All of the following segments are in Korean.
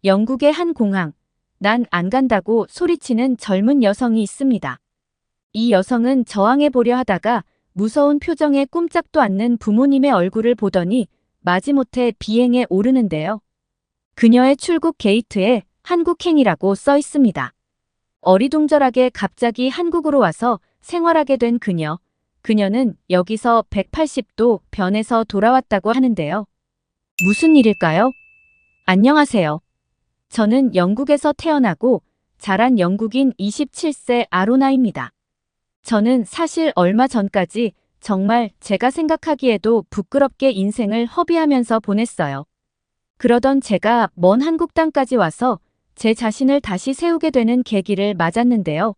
영국의 한 공항, 난 안 간다고 소리치는 젊은 여성이 있습니다. 이 여성은 저항해 보려 하다가 무서운 표정에 꼼짝도 않는 부모님의 얼굴을 보더니 마지못해 비행에 오르는데요. 그녀의 출국 게이트에 한국행이라고 써 있습니다. 어리둥절하게 갑자기 한국으로 와서 생활하게 된 그녀. 그녀는 여기서 180도 변해서 돌아왔다고 하는데요. 무슨 일일까요? 안녕하세요. 저는 영국에서 태어나고 자란 영국인 27세 아로나입니다. 저는 사실 얼마 전까지 정말 제가 생각하기에도 부끄럽게 인생을 허비하면서 보냈어요. 그러던 제가 먼 한국 땅까지 와서 제 자신을 다시 세우게 되는 계기를 맞았는데요.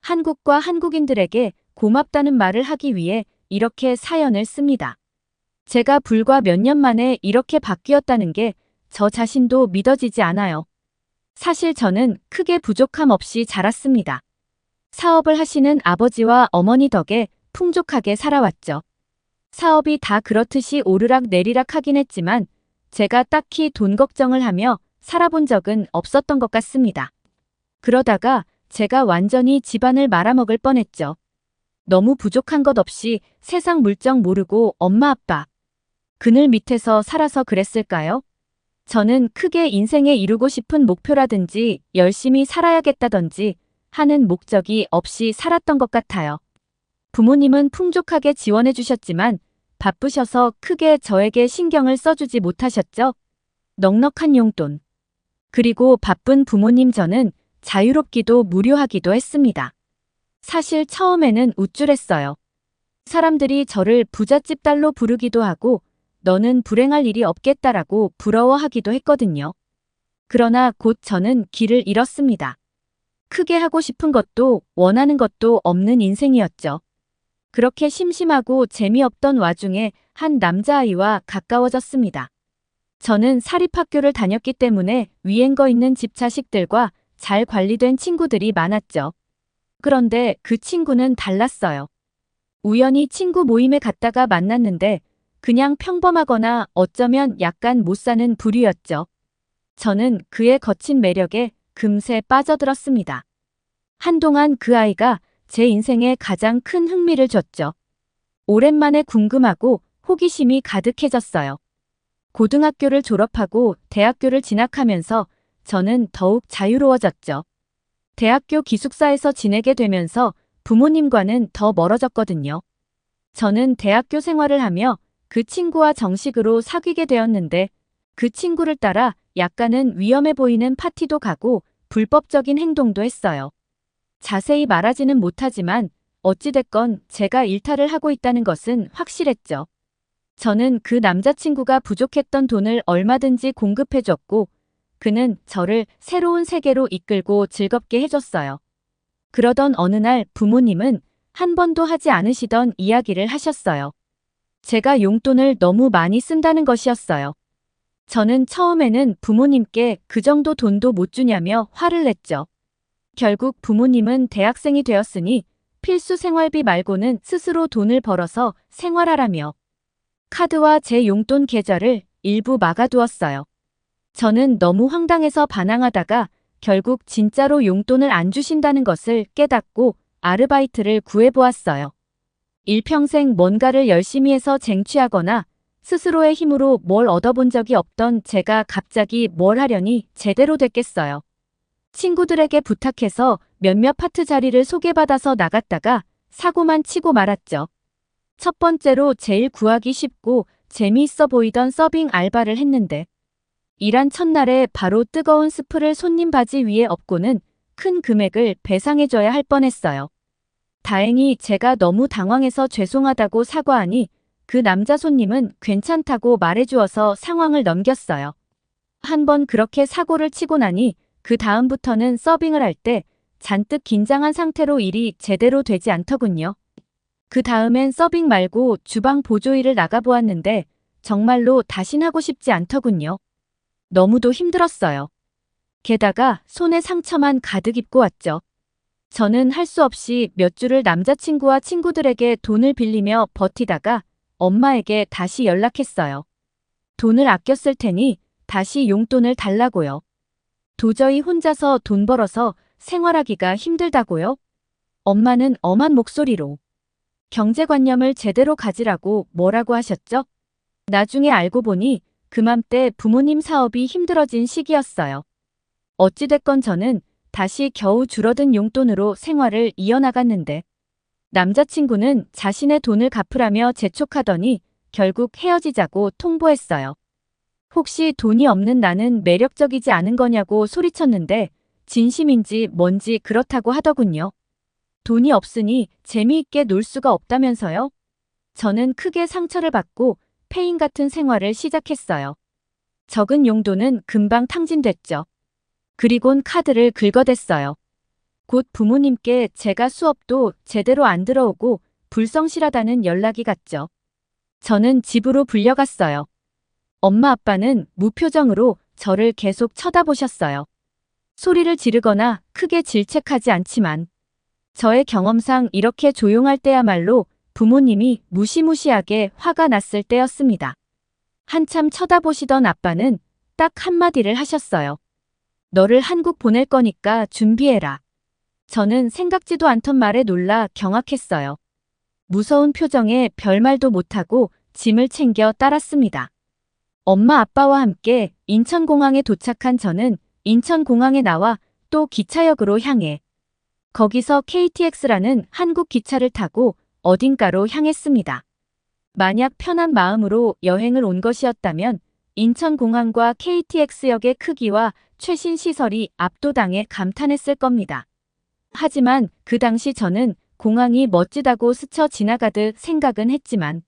한국과 한국인들에게 고맙다는 말을 하기 위해 이렇게 사연을 씁니다. 제가 불과 몇 년 만에 이렇게 바뀌었다는 게 저 자신도 믿어지지 않아요. 사실 저는 크게 부족함 없이 자랐습니다. 사업을 하시는 아버지와 어머니 덕에 풍족하게 살아왔죠. 사업이 다 그렇듯이 오르락 내리락 하긴 했지만 제가 딱히 돈 걱정을 하며 살아본 적은 없었던 것 같습니다. 그러다가 제가 완전히 집안을 말아먹을 뻔했죠. 너무 부족한 것 없이 세상 물정 모르고 엄마 아빠 그늘 밑에서 살아서 그랬을까요? 저는 크게 인생에 이루고 싶은 목표라든지 열심히 살아야겠다든지 하는 목적이 없이 살았던 것 같아요. 부모님은 풍족하게 지원해 주셨지만 바쁘셔서 크게 저에게 신경을 써주지 못하셨죠. 넉넉한 용돈. 그리고 바쁜 부모님 저는 자유롭기도 무료하기도 했습니다. 사실 처음에는 우쭐했어요. 사람들이 저를 부잣집 딸로 부르기도 하고 너는 불행할 일이 없겠다라고 부러워하기도 했거든요. 그러나 곧 저는 길을 잃었습니다. 크게 하고 싶은 것도 원하는 것도 없는 인생이었죠. 그렇게 심심하고 재미없던 와중에 한 남자아이와 가까워졌습니다. 저는 사립학교를 다녔기 때문에 위행거 있는 집 자식들과 잘 관리된 친구들이 많았죠. 그런데 그 친구는 달랐어요. 우연히 친구 모임에 갔다가 만났는데 그냥 평범하거나 어쩌면 약간 못 사는 부류였죠. 저는 그의 거친 매력에 금세 빠져들었습니다. 한동안 그 아이가 제 인생에 가장 큰 흥미를 줬죠. 오랜만에 궁금하고 호기심이 가득해졌어요. 고등학교를 졸업하고 대학교를 진학하면서 저는 더욱 자유로워졌죠. 대학교 기숙사에서 지내게 되면서 부모님과는 더 멀어졌거든요. 저는 대학교 생활을 하며 그 친구와 정식으로 사귀게 되었는데 그 친구를 따라 약간은 위험해 보이는 파티도 가고 불법적인 행동도 했어요. 자세히 말하지는 못하지만 어찌됐건 제가 일탈을 하고 있다는 것은 확실했죠. 저는 그 남자친구가 부족했던 돈을 얼마든지 공급해줬고 그는 저를 새로운 세계로 이끌고 즐겁게 해줬어요. 그러던 어느 날 부모님은 한 번도 하지 않으시던 이야기를 하셨어요. 제가 용돈을 너무 많이 쓴다는 것이었어요. 저는 처음에는 부모님께 그 정도 돈도 못 주냐며 화를 냈죠. 결국 부모님은 대학생이 되었으니 필수 생활비 말고는 스스로 돈을 벌어서 생활하라며 카드와 제 용돈 계좌를 일부 막아두었어요. 저는 너무 황당해서 반항하다가 결국 진짜로 용돈을 안 주신다는 것을 깨닫고 아르바이트를 구해보았어요. 일평생 뭔가를 열심히 해서 쟁취하거나 스스로의 힘으로 뭘 얻어본 적이 없던 제가 갑자기 뭘 하려니 제대로 됐겠어요. 친구들에게 부탁해서 몇몇 파트 자리를 소개받아서 나갔다가 사고만 치고 말았죠. 첫 번째로 제일 구하기 쉽고 재미있어 보이던 서빙 알바를 했는데 일한 첫날에 바로 뜨거운 스프를 손님 바지 위에 엎고는 큰 금액을 배상해줘야 할 뻔했어요. 다행히 제가 너무 당황해서 죄송하다고 사과하니 그 남자 손님은 괜찮다고 말해주어서 상황을 넘겼어요. 한번 그렇게 사고를 치고 나니 그 다음부터는 서빙을 할 때 잔뜩 긴장한 상태로 일이 제대로 되지 않더군요. 그 다음엔 서빙 말고 주방 보조일을 나가보았는데 정말로 다신 하고 싶지 않더군요. 너무도 힘들었어요. 게다가 손에 상처만 가득 입고 왔죠. 저는 할 수 없이 몇 주를 남자친구와 친구들에게 돈을 빌리며 버티다가 엄마에게 다시 연락했어요. 돈을 아껴 쓸 테니 다시 용돈을 달라고요. 도저히 혼자서 돈 벌어서 생활하기가 힘들다고요? 엄마는 엄한 목소리로 경제관념을 제대로 가지라고 뭐라고 하셨죠? 나중에 알고 보니 그맘때 부모님 사업이 힘들어진 시기였어요. 어찌됐건 저는 다시 겨우 줄어든 용돈으로 생활을 이어나갔는데 남자친구는 자신의 돈을 갚으라며 재촉하더니 결국 헤어지자고 통보했어요. 혹시 돈이 없는 나는 매력적이지 않은 거냐고 소리쳤는데 진심인지 뭔지 그렇다고 하더군요. 돈이 없으니 재미있게 놀 수가 없다면서요? 저는 크게 상처를 받고 페인 같은 생활을 시작했어요. 적은 용돈은 금방 탕진됐죠. 그리곤 카드를 긁어댔어요. 곧 부모님께 제가 수업도 제대로 안 들어오고 불성실하다는 연락이 갔죠. 저는 집으로 불려갔어요. 엄마 아빠는 무표정으로 저를 계속 쳐다보셨어요. 소리를 지르거나 크게 질책하지 않지만 저의 경험상 이렇게 조용할 때야말로 부모님이 무시무시하게 화가 났을 때였습니다. 한참 쳐다보시던 아빠는 딱 한마디를 하셨어요. 너를 한국 보낼 거니까 준비해라. 저는 생각지도 않던 말에 놀라 경악했어요. 무서운 표정에 별말도 못하고 짐을 챙겨 따랐습니다. 엄마 아빠와 함께 인천공항에 도착한 저는 인천공항에 나와 또 기차역으로 향해 거기서 KTX라는 한국 기차를 타고 어딘가로 향했습니다. 만약 편한 마음으로 여행을 온 것이었다면 인천공항과 KTX역의 크기와 최신 시설이 압도당해 감탄했을 겁니다. 하지만 그 당시 저는 공항이 멋지다고 스쳐 지나가듯 생각은 했지만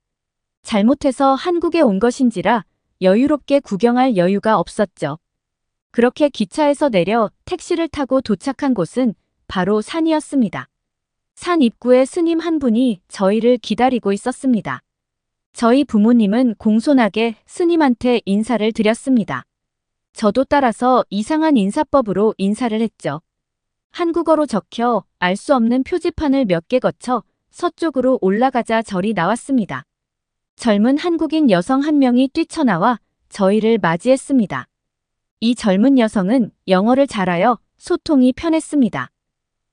잘못해서 한국에 온 것인지라 여유롭게 구경할 여유가 없었죠. 그렇게 기차에서 내려 택시를 타고 도착한 곳은 바로 산이었습니다. 산 입구에 스님 한 분이 저희를 기다리고 있었습니다. 저희 부모님은 공손하게 스님한테 인사를 드렸습니다. 저도 따라서 이상한 인사법으로 인사를 했죠. 한국어로 적혀 알 수 없는 표지판을 몇 개 거쳐 서쪽으로 올라가자 절이 나왔습니다. 젊은 한국인 여성 한 명이 뛰쳐나와 저희를 맞이했습니다. 이 젊은 여성은 영어를 잘하여 소통이 편했습니다.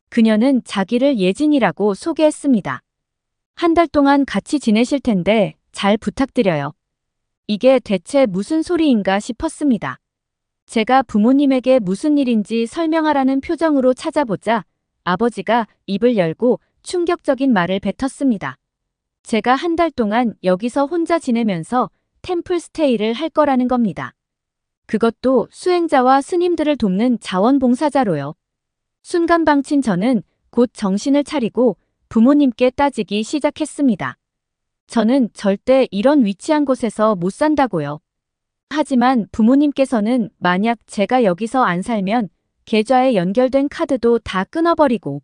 그녀는 자기를 예진이라고 소개했습니다. 한 달 동안 같이 지내실 텐데 잘 부탁드려요. 이게 대체 무슨 소리인가 싶었습니다. 제가 부모님에게 무슨 일인지 설명하라는 표정으로 찾아보자 아버지가 입을 열고 충격적인 말을 뱉었습니다. 제가 한 달 동안 여기서 혼자 지내면서 템플스테이를 할 거라는 겁니다. 그것도 수행자와 스님들을 돕는 자원봉사자로요. 순간방친 저는 곧 정신을 차리고 부모님께 따지기 시작했습니다. 저는 절대 이런 위치한 곳에서 못 산다고요. 하지만 부모님께서는 만약 제가 여기서 안 살면 계좌에 연결된 카드도 다 끊어버리고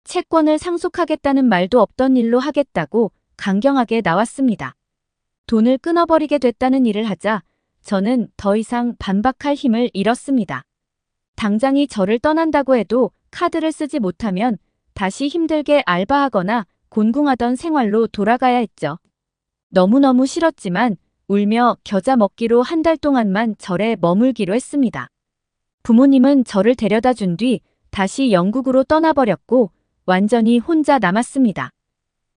채권을 상속하겠다는 말도 없던 일로 하겠다고 강경하게 나왔습니다. 돈을 끊어버리게 됐다는 일을 하자 저는 더 이상 반박할 힘을 잃었습니다. 당장이 저를 떠난다고 해도 카드를 쓰지 못하면 다시 힘들게 알바하거나 곤궁하던 생활로 돌아가야 했죠. 너무너무 싫었지만 울며 겨자 먹기로 한 달 동안만 절에 머물기로 했습니다. 부모님은 저를 데려다 준 뒤 다시 영국으로 떠나버렸고 완전히 혼자 남았습니다.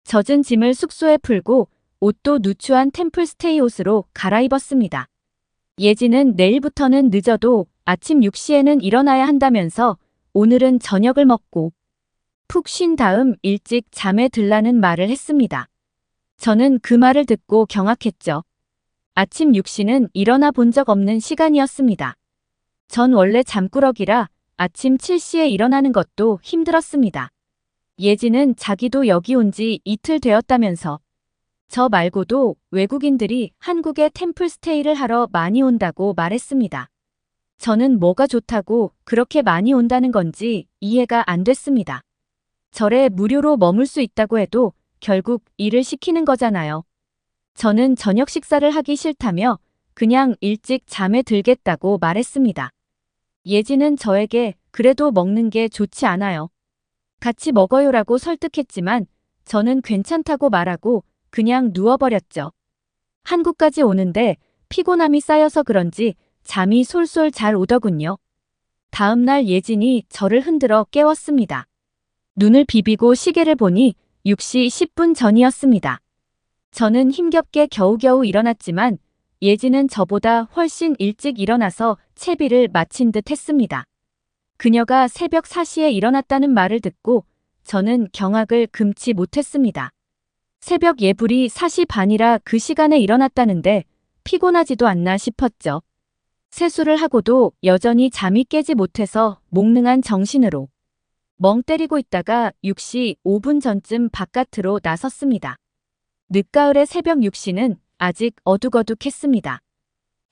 젖은 짐을 숙소에 풀고 옷도 누추한 템플스테이 옷으로 갈아입었습니다. 예지는 내일부터는 늦어도 아침 6시에는 일어나야 한다면서 오늘은 저녁을 먹고 푹 쉰 다음 일찍 잠에 들라는 말을 했습니다. 저는 그 말을 듣고 경악했죠. 아침 6시는 일어나 본 적 없는 시간이었습니다. 전 원래 잠꾸러기라 아침 7시에 일어나는 것도 힘들었습니다. 예지는 자기도 여기 온 지 이틀 되었다면서 저 말고도 외국인들이 한국에 템플스테이를 하러 많이 온다고 말했습니다. 저는 뭐가 좋다고 그렇게 많이 온다는 건지 이해가 안 됐습니다. 절에 무료로 머물 수 있다고 해도 결국 일을 시키는 거잖아요. 저는 저녁 식사를 하기 싫다며 그냥 일찍 잠에 들겠다고 말했습니다. 예지는 저에게 그래도 먹는 게 좋지 않아요. 같이 먹어요라고 설득했지만 저는 괜찮다고 말하고 그냥 누워버렸죠. 한국까지 오는데 피곤함이 쌓여서 그런지 잠이 솔솔 잘 오더군요. 다음 날 예진이 저를 흔들어 깨웠습니다. 눈을 비비고 시계를 보니 6시 10분 전이었습니다. 저는 힘겹게 겨우겨우 일어났지만 예진은 저보다 훨씬 일찍 일어나서 채비를 마친 듯 했습니다. 그녀가 새벽 4시에 일어났다는 말을 듣고 저는 경악을 금치 못했습니다. 새벽 예불이 4시 반이라 그 시간에 일어났다는데 피곤하지도 않나 싶었죠. 세수를 하고도 여전히 잠이 깨지 못해서 몽롱한 정신으로 멍 때리고 있다가 6시 5분 전쯤 바깥으로 나섰습니다. 늦가을의 새벽 6시는 아직 어둑어둑했습니다.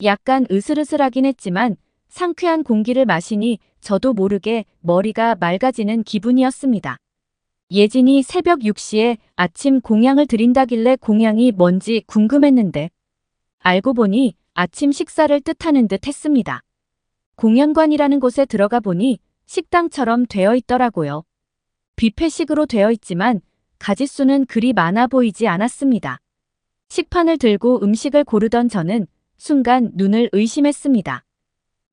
약간 으슬으슬하긴 했지만 상쾌한 공기를 마시니 저도 모르게 머리가 맑아지는 기분이었습니다. 예진이 새벽 6시에 아침 공양을 드린다길래 공양이 뭔지 궁금했는데 알고 보니 아침 식사를 뜻하는 듯 했습니다. 공연관이라는 곳에 들어가 보니 식당처럼 되어 있더라고요. 뷔페식으로 되어 있지만 가짓수는 그리 많아 보이지 않았습니다. 식판을 들고 음식을 고르던 저는 순간 눈을 의심했습니다.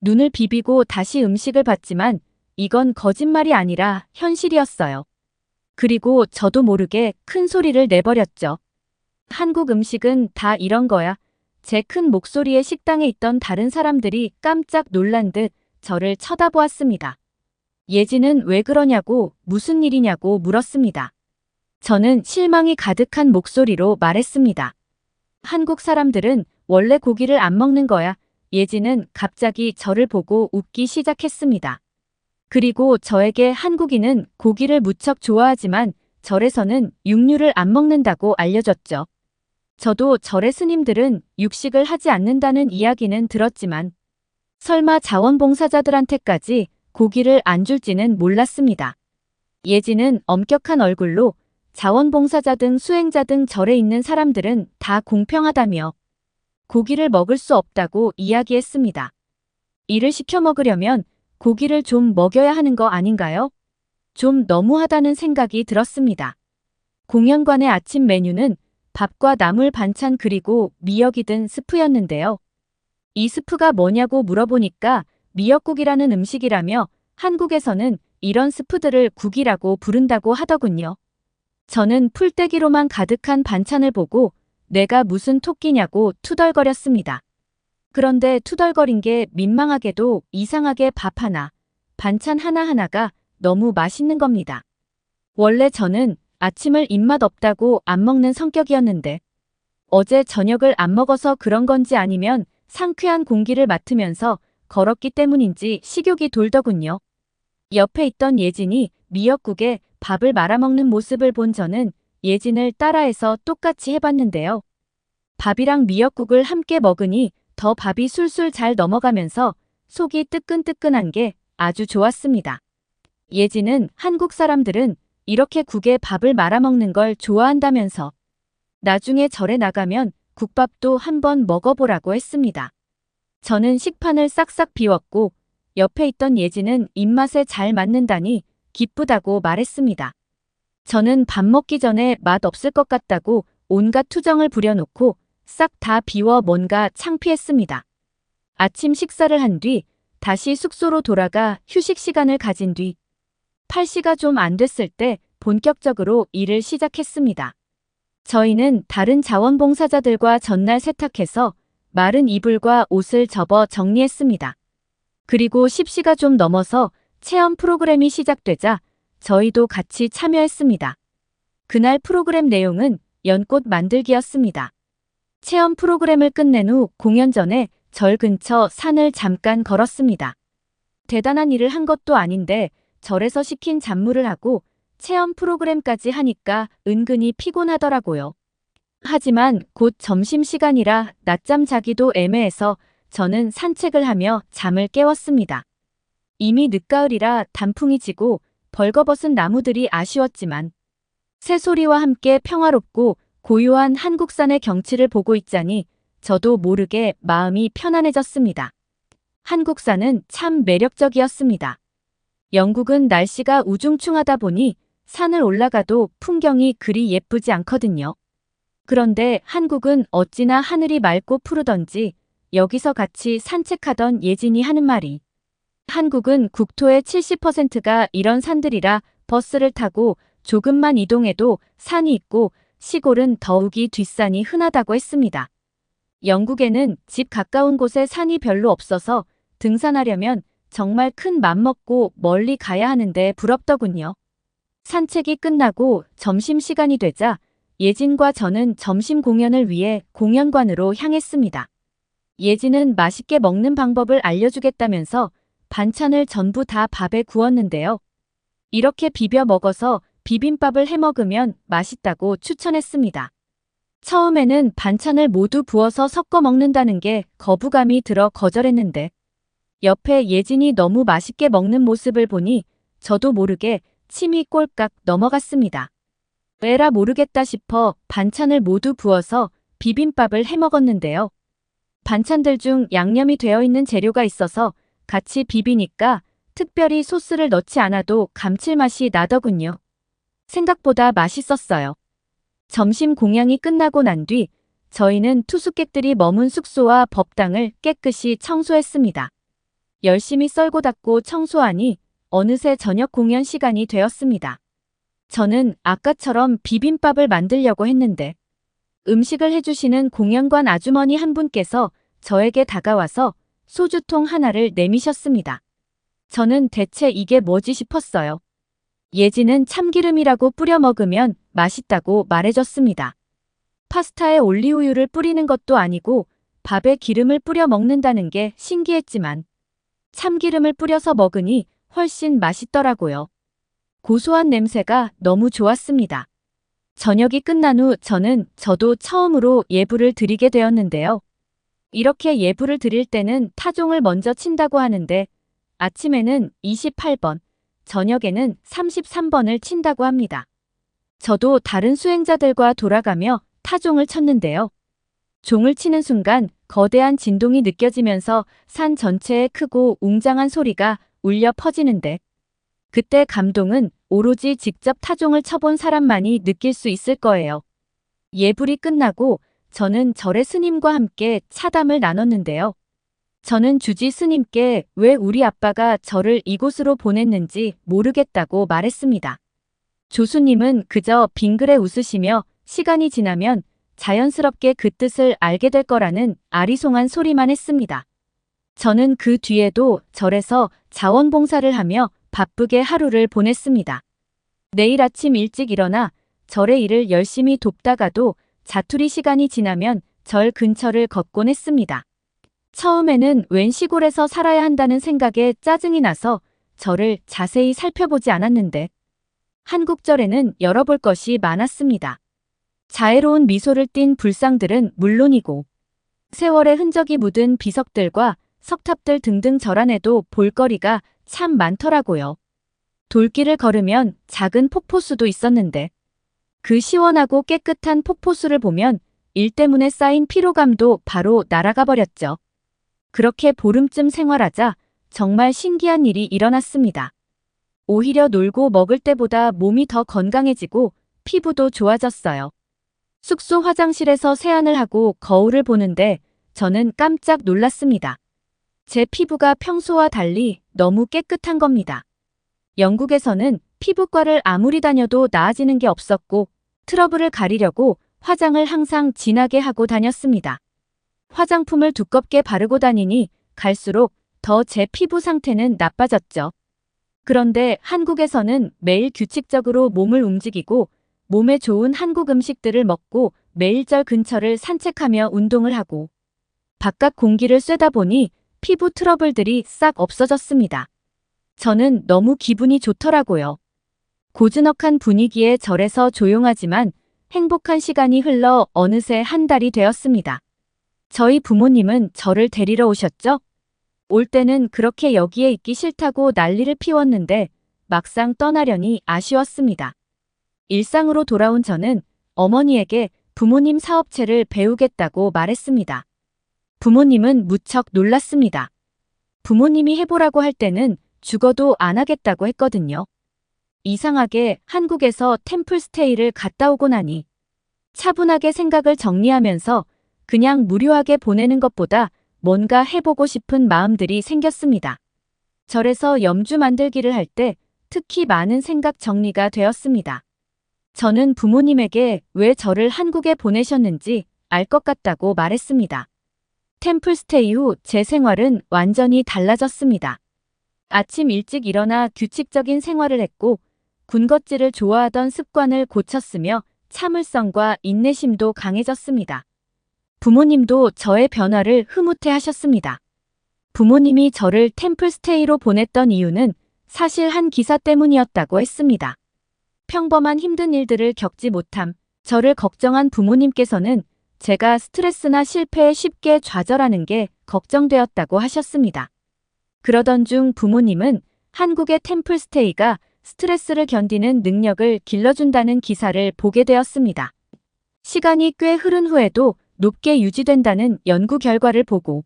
눈을 비비고 다시 음식을 봤지만 이건 거짓말이 아니라 현실이었어요. 그리고 저도 모르게 큰 소리를 내버렸죠. 한국 음식은 다 이런 거야. 제 큰 목소리에 식당에 있던 다른 사람들이 깜짝 놀란 듯 저를 쳐다보았습니다. 예진은 왜 그러냐고 무슨 일이냐고 물었습니다. 저는 실망이 가득한 목소리로 말했습니다. 한국 사람들은 원래 고기를 안 먹는 거야. 예진은 갑자기 저를 보고 웃기 시작했습니다. 그리고 저에게 한국인은 고기를 무척 좋아하지만 절에서는 육류를 안 먹는다고 알려줬죠. 저도 절의 스님들은 육식을 하지 않는다는 이야기는 들었지만 설마 자원봉사자들한테까지 고기를 안 줄지는 몰랐습니다. 예진은 엄격한 얼굴로 자원봉사자 등 수행자 등 절에 있는 사람들은 다 공평하다며 고기를 먹을 수 없다고 이야기했습니다. 이를 시켜 먹으려면 고기를 좀 먹여야 하는 거 아닌가요? 좀 너무하다는 생각이 들었습니다. 공연관의 아침 메뉴는 밥과 나물 반찬 그리고 미역이 든 스프였는데요. 이 스프가 뭐냐고 물어보니까 미역국이라는 음식이라며 한국에서는 이런 스프들을 국이라고 부른다고 하더군요. 저는 풀떼기로만 가득한 반찬을 보고 내가 무슨 토끼냐고 투덜거렸습니다. 그런데 투덜거린 게 민망하게도 이상하게 밥 하나, 반찬 하나하나가 너무 맛있는 겁니다. 원래 저는 아침을 입맛 없다고 안 먹는 성격이었는데 어제 저녁을 안 먹어서 그런 건지 아니면 상쾌한 공기를 맡으면서 걸었기 때문인지 식욕이 돌더군요. 옆에 있던 예진이 미역국에 밥을 말아먹는 모습을 본 저는 예진을 따라해서 똑같이 해봤는데요. 밥이랑 미역국을 함께 먹으니 더 밥이 술술 잘 넘어가면서 속이 뜨끈뜨끈한 게 아주 좋았습니다. 예진은 한국 사람들은 이렇게 국에 밥을 말아먹는 걸 좋아한다면서 나중에 절에 나가면 국밥도 한번 먹어보라고 했습니다. 저는 식판을 싹싹 비웠고 옆에 있던 예진은 입맛에 잘 맞는다니 기쁘다고 말했습니다. 저는 밥 먹기 전에 맛 없을 것 같다고 온갖 투정을 부려놓고 싹 다 비워 뭔가 창피했습니다. 아침 식사를 한 뒤 다시 숙소로 돌아가 휴식 시간을 가진 뒤 8시가 좀 안 됐을 때 본격적으로 일을 시작했습니다. 저희는 다른 자원봉사자들과 전날 세탁해서 마른 이불과 옷을 접어 정리했습니다. 그리고 10시가 좀 넘어서 체험 프로그램이 시작되자 저희도 같이 참여했습니다. 그날 프로그램 내용은 연꽃 만들기였습니다. 체험 프로그램을 끝낸 후 공연 전에 절 근처 산을 잠깐 걸었습니다. 대단한 일을 한 것도 아닌데 절에서 시킨 잡무를 하고 체험 프로그램까지 하니까 은근히 피곤하더라고요. 하지만 곧 점심시간이라 낮잠 자기도 애매해서 저는 산책을 하며 잠을 깨웠습니다. 이미 늦가을이라 단풍이 지고 벌거벗은 나무들이 아쉬웠지만 새소리와 함께 평화롭고 고요한 한국산의 경치를 보고 있자니 저도 모르게 마음이 편안해졌습니다. 한국산은 참 매력적이었습니다. 영국은 날씨가 우중충하다 보니 산을 올라가도 풍경이 그리 예쁘지 않거든요. 그런데 한국은 어찌나 하늘이 맑고 푸르던지 여기서 같이 산책하던 예진이 하는 말이 한국은 국토의 70%가 이런 산들이라 버스를 타고 조금만 이동해도 산이 있고 시골은 더욱이 뒷산이 흔하다고 했습니다. 영국에는 집 가까운 곳에 산이 별로 없어서 등산하려면 정말 큰 맘먹고 멀리 가야 하는데 부럽더군요. 산책이 끝나고 점심시간이 되자 예진과 저는 점심 공연을 위해 공연관으로 향했습니다. 예진은 맛있게 먹는 방법을 알려주겠다면서 반찬을 전부 다 밥에 구웠는데요. 이렇게 비벼 먹어서 비빔밥을 해 먹으면 맛있다고 추천했습니다. 처음에는 반찬을 모두 부어서 섞어 먹는다는 게 거부감이 들어 거절했는데 옆에 예진이 너무 맛있게 먹는 모습을 보니 저도 모르게 침이 꼴깍 넘어갔습니다. 왜라 모르겠다 싶어 반찬을 모두 부어서 비빔밥을 해 먹었는데요. 반찬들 중 양념이 되어 있는 재료가 있어서 같이 비비니까 특별히 소스를 넣지 않아도 감칠맛이 나더군요. 생각보다 맛있었어요. 점심 공양이 끝나고 난 뒤 저희는 투숙객들이 머문 숙소와 법당을 깨끗이 청소했습니다. 열심히 썰고 닦고 청소하니 어느새 저녁 공연 시간이 되었습니다. 저는 아까처럼 비빔밥을 만들려고 했는데 음식을 해주시는 공연관 아주머니 한 분께서 저에게 다가와서 소주통 하나를 내미셨습니다. 저는 대체 이게 뭐지 싶었어요. 예지는 참기름이라고 뿌려 먹으면 맛있다고 말해줬습니다. 파스타에 올리우유를 뿌리는 것도 아니고 밥에 기름을 뿌려 먹는다는 게 신기했지만 참기름을 뿌려서 먹으니 훨씬 맛있더라고요. 고소한 냄새가 너무 좋았습니다. 저녁이 끝난 후 저도 처음으로 예불을 드리게 되었는데요. 이렇게 예불을 드릴 때는 타종을 먼저 친다고 하는데 아침에는 28번, 저녁에는 33번을 친다고 합니다. 저도 다른 수행자들과 돌아가며 타종을 쳤는데요. 종을 치는 순간 거대한 진동이 느껴지면서 산 전체에 크고 웅장한 소리가 울려 퍼지는데 그때 감동은 오로지 직접 타종을 쳐본 사람만이 느낄 수 있을 거예요. 예불이 끝나고 저는 절의 스님과 함께 차담을 나눴는데요. 저는 주지 스님께 왜 우리 아빠가 저를 이곳으로 보냈는지 모르겠다고 말했습니다. 조수님은 그저 빙그레 웃으시며 시간이 지나면 자연스럽게 그 뜻을 알게 될 거라는 아리송한 소리만 했습니다. 저는 그 뒤에도 절에서 자원봉사를 하며 바쁘게 하루를 보냈습니다. 내일 아침 일찍 일어나 절의 일을 열심히 돕다가도 자투리 시간이 지나면 절 근처를 걷곤 했습니다. 처음에는 웬 시골에서 살아야 한다는 생각에 짜증이 나서 절을 자세히 살펴보지 않았는데 한국절에는 열어볼 것이 많았습니다. 자애로운 미소를 띤 불상들은 물론이고 세월의 흔적이 묻은 비석들과 석탑들 등등 절 안에도 볼거리가 참 많더라고요. 돌길을 걸으면 작은 폭포수도 있었는데 그 시원하고 깨끗한 폭포수를 보면 일 때문에 쌓인 피로감도 바로 날아가 버렸죠. 그렇게 보름쯤 생활하자 정말 신기한 일이 일어났습니다. 오히려 놀고 먹을 때보다 몸이 더 건강해지고 피부도 좋아졌어요. 숙소 화장실에서 세안을 하고 거울을 보는데 저는 깜짝 놀랐습니다. 제 피부가 평소와 달리 너무 깨끗한 겁니다. 영국에서는 피부과를 아무리 다녀도 나아지는 게 없었고 트러블을 가리려고 화장을 항상 진하게 하고 다녔습니다. 화장품을 두껍게 바르고 다니니 갈수록 더 제 피부 상태는 나빠졌죠. 그런데 한국에서는 매일 규칙적으로 몸을 움직이고 몸에 좋은 한국 음식들을 먹고 매일 절 근처를 산책하며 운동을 하고 바깥 공기를 쐬다 보니 피부 트러블들이 싹 없어졌습니다. 저는 너무 기분이 좋더라고요. 고즈넉한 분위기의 절에서 조용하지만 행복한 시간이 흘러 어느새 한 달이 되었습니다. 저희 부모님은 저를 데리러 오셨죠? 올 때는 그렇게 여기에 있기 싫다고 난리를 피웠는데 막상 떠나려니 아쉬웠습니다. 일상으로 돌아온 저는 어머니에게 부모님 사업체를 배우겠다고 말했습니다. 부모님은 무척 놀랐습니다. 부모님이 해보라고 할 때는 죽어도 안 하겠다고 했거든요. 이상하게 한국에서 템플스테이를 갔다 오고 나니 차분하게 생각을 정리하면서 그냥 무료하게 보내는 것보다 뭔가 해보고 싶은 마음들이 생겼습니다. 절에서 염주 만들기를 할 때 특히 많은 생각 정리가 되었습니다. 저는 부모님에게 왜 저를 한국에 보내셨는지 알 것 같다고 말했습니다. 템플스테이 후 제 생활은 완전히 달라졌습니다. 아침 일찍 일어나 규칙적인 생활을 했고 군것질을 좋아하던 습관을 고쳤으며 참을성과 인내심도 강해졌습니다. 부모님도 저의 변화를 흐뭇해 하셨습니다. 부모님이 저를 템플스테이로 보냈던 이유는 사실 한 기사 때문이었다고 했습니다. 평범한 힘든 일들을 겪지 못함, 저를 걱정한 부모님께서는 제가 스트레스나 실패에 쉽게 좌절하는 게 걱정되었다고 하셨습니다. 그러던 중 부모님은 한국의 템플스테이가 스트레스를 견디는 능력을 길러준다는 기사를 보게 되었습니다. 시간이 꽤 흐른 후에도 높게 유지된다는 연구 결과를 보고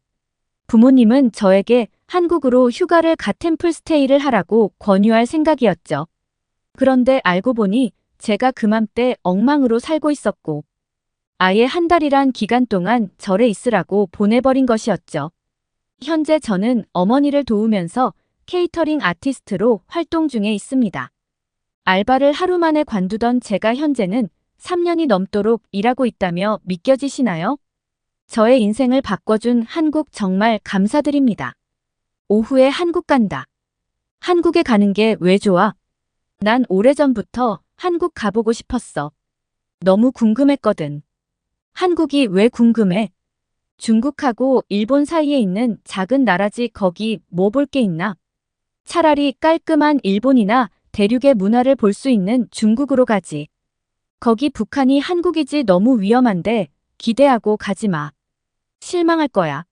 부모님은 저에게 한국으로 휴가를 가 템플스테이를 하라고 권유할 생각이었죠. 그런데 알고 보니 제가 그맘때 엉망으로 살고 있었고 아예 한 달이란 기간 동안 절에 있으라고 보내버린 것이었죠. 현재 저는 어머니를 도우면서 케이터링 아티스트로 활동 중에 있습니다. 알바를 하루 만에 관두던 제가 현재는 3년이 넘도록 일하고 있다며 믿겨지시나요? 저의 인생을 바꿔준 한국 정말 감사드립니다. 오후에 한국 간다. 한국에 가는 게 왜 좋아? 난 오래전부터 한국 가보고 싶었어. 너무 궁금했거든. 한국이 왜 궁금해? 중국하고 일본 사이에 있는 작은 나라지 거기 뭐 볼 게 있나? 차라리 깔끔한 일본이나 대륙의 문화를 볼 수 있는 중국으로 가지. 거기 북한이 한국이지 너무 위험한데 기대하고 가지 마. 실망할 거야.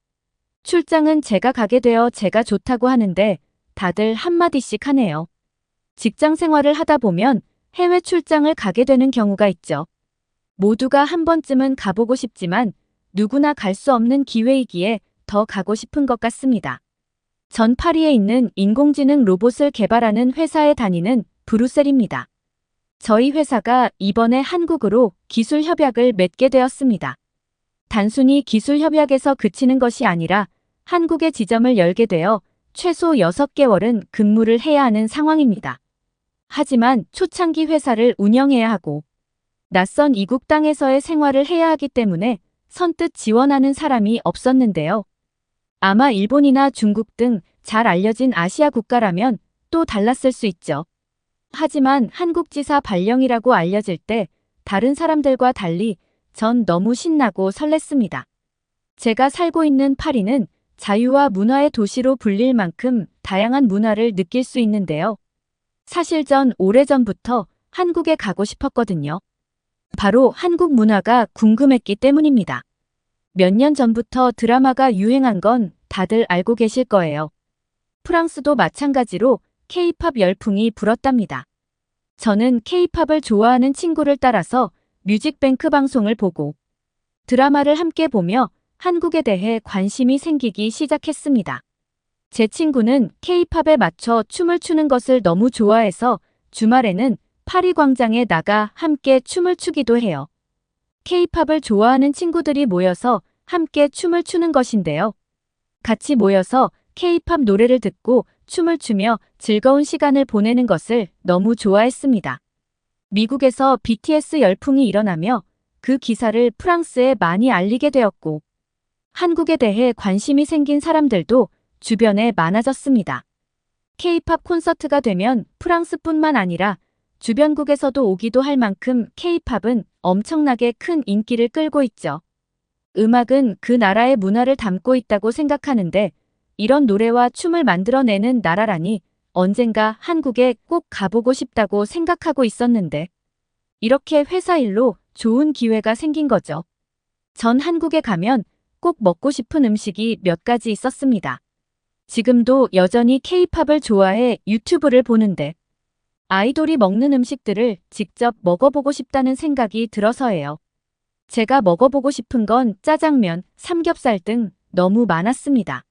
출장은 제가 가게 되어 제가 좋다고 하는데 다들 한마디씩 하네요. 직장 생활을 하다 보면 해외 출장을 가게 되는 경우가 있죠. 모두가 한 번쯤은 가보고 싶지만 누구나 갈 수 없는 기회이기에 더 가고 싶은 것 같습니다. 전 파리에 있는 인공지능 로봇을 개발하는 회사에 다니는 브루셀입니다. 저희 회사가 이번에 한국으로 기술 협약을 맺게 되었습니다. 단순히 기술 협약에서 그치는 것이 아니라 한국에 지점을 열게 되어 최소 6개월은 근무를 해야 하는 상황입니다. 하지만 초창기 회사를 운영해야 하고 낯선 이국 땅에서의 생활을 해야 하기 때문에 선뜻 지원하는 사람이 없었는데요. 아마 일본이나 중국 등 잘 알려진 아시아 국가라면 또 달랐을 수 있죠. 하지만 한국지사 발령이라고 알려질 때 다른 사람들과 달리 전 너무 신나고 설렜습니다. 제가 살고 있는 파리는 자유와 문화의 도시로 불릴 만큼 다양한 문화를 느낄 수 있는데요. 사실 전 오래전부터 한국에 가고 싶었거든요. 바로 한국 문화가 궁금했기 때문입니다. 몇 년 전부터 드라마가 유행한 건 다들 알고 계실 거예요. 프랑스도 마찬가지로 K-팝 열풍이 불었답니다. 저는 K-팝을 좋아하는 친구를 따라서 뮤직뱅크 방송을 보고 드라마를 함께 보며 한국에 대해 관심이 생기기 시작했습니다. 제 친구는 K-팝에 맞춰 춤을 추는 것을 너무 좋아해서 주말에는 파리 광장에 나가 함께 춤을 추기도 해요. K-팝을 좋아하는 친구들이 모여서 함께 춤을 추는 것인데요. 같이 모여서 K-팝 노래를 듣고 춤을 추며 즐거운 시간을 보내는 것을 너무 좋아했습니다. 미국에서 BTS 열풍이 일어나며 그 기사를 프랑스에 많이 알리게 되었고 한국에 대해 관심이 생긴 사람들도 주변에 많아졌습니다. K-팝 콘서트가 되면 프랑스뿐만 아니라 주변국에서도 오기도 할 만큼 K-팝은 엄청나게 큰 인기를 끌고 있죠. 음악은 그 나라의 문화를 담고 있다고 생각하는데 이런 노래와 춤을 만들어내는 나라라니 언젠가 한국에 꼭 가보고 싶다고 생각하고 있었는데 이렇게 회사 일로 좋은 기회가 생긴 거죠. 전 한국에 가면 꼭 먹고 싶은 음식이 몇 가지 있었습니다. 지금도 여전히 K-팝을 좋아해 유튜브를 보는데 아이돌이 먹는 음식들을 직접 먹어보고 싶다는 생각이 들어서예요. 제가 먹어보고 싶은 건 짜장면, 삼겹살 등 너무 많았습니다.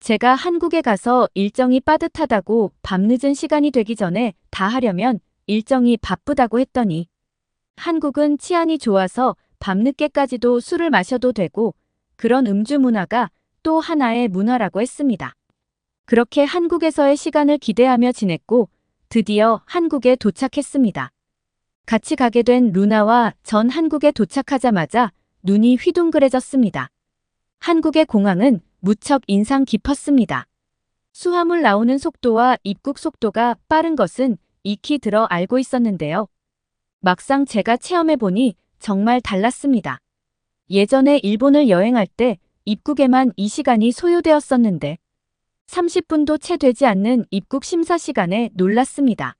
제가 한국에 가서 일정이 빠듯하다고 밤늦은 시간이 되기 전에 다 하려면 일정이 바쁘다고 했더니 한국은 치안이 좋아서 밤늦게까지도 술을 마셔도 되고 그런 음주 문화가 또 하나의 문화라고 했습니다. 그렇게 한국에서의 시간을 기대하며 지냈고 드디어 한국에 도착했습니다. 같이 가게 된 루나와 전 한국에 도착하자마자 눈이 휘둥그레졌습니다. 한국의 공항은 무척 인상 깊었습니다. 수화물 나오는 속도와 입국 속도가 빠른 것은 익히 들어 알고 있었는데요. 막상 제가 체험해보니 정말 달랐습니다. 예전에 일본을 여행할 때 입국에만 2시간이 소요되었었는데 30분도 채 되지 않는 입국 심사 시간에 놀랐습니다.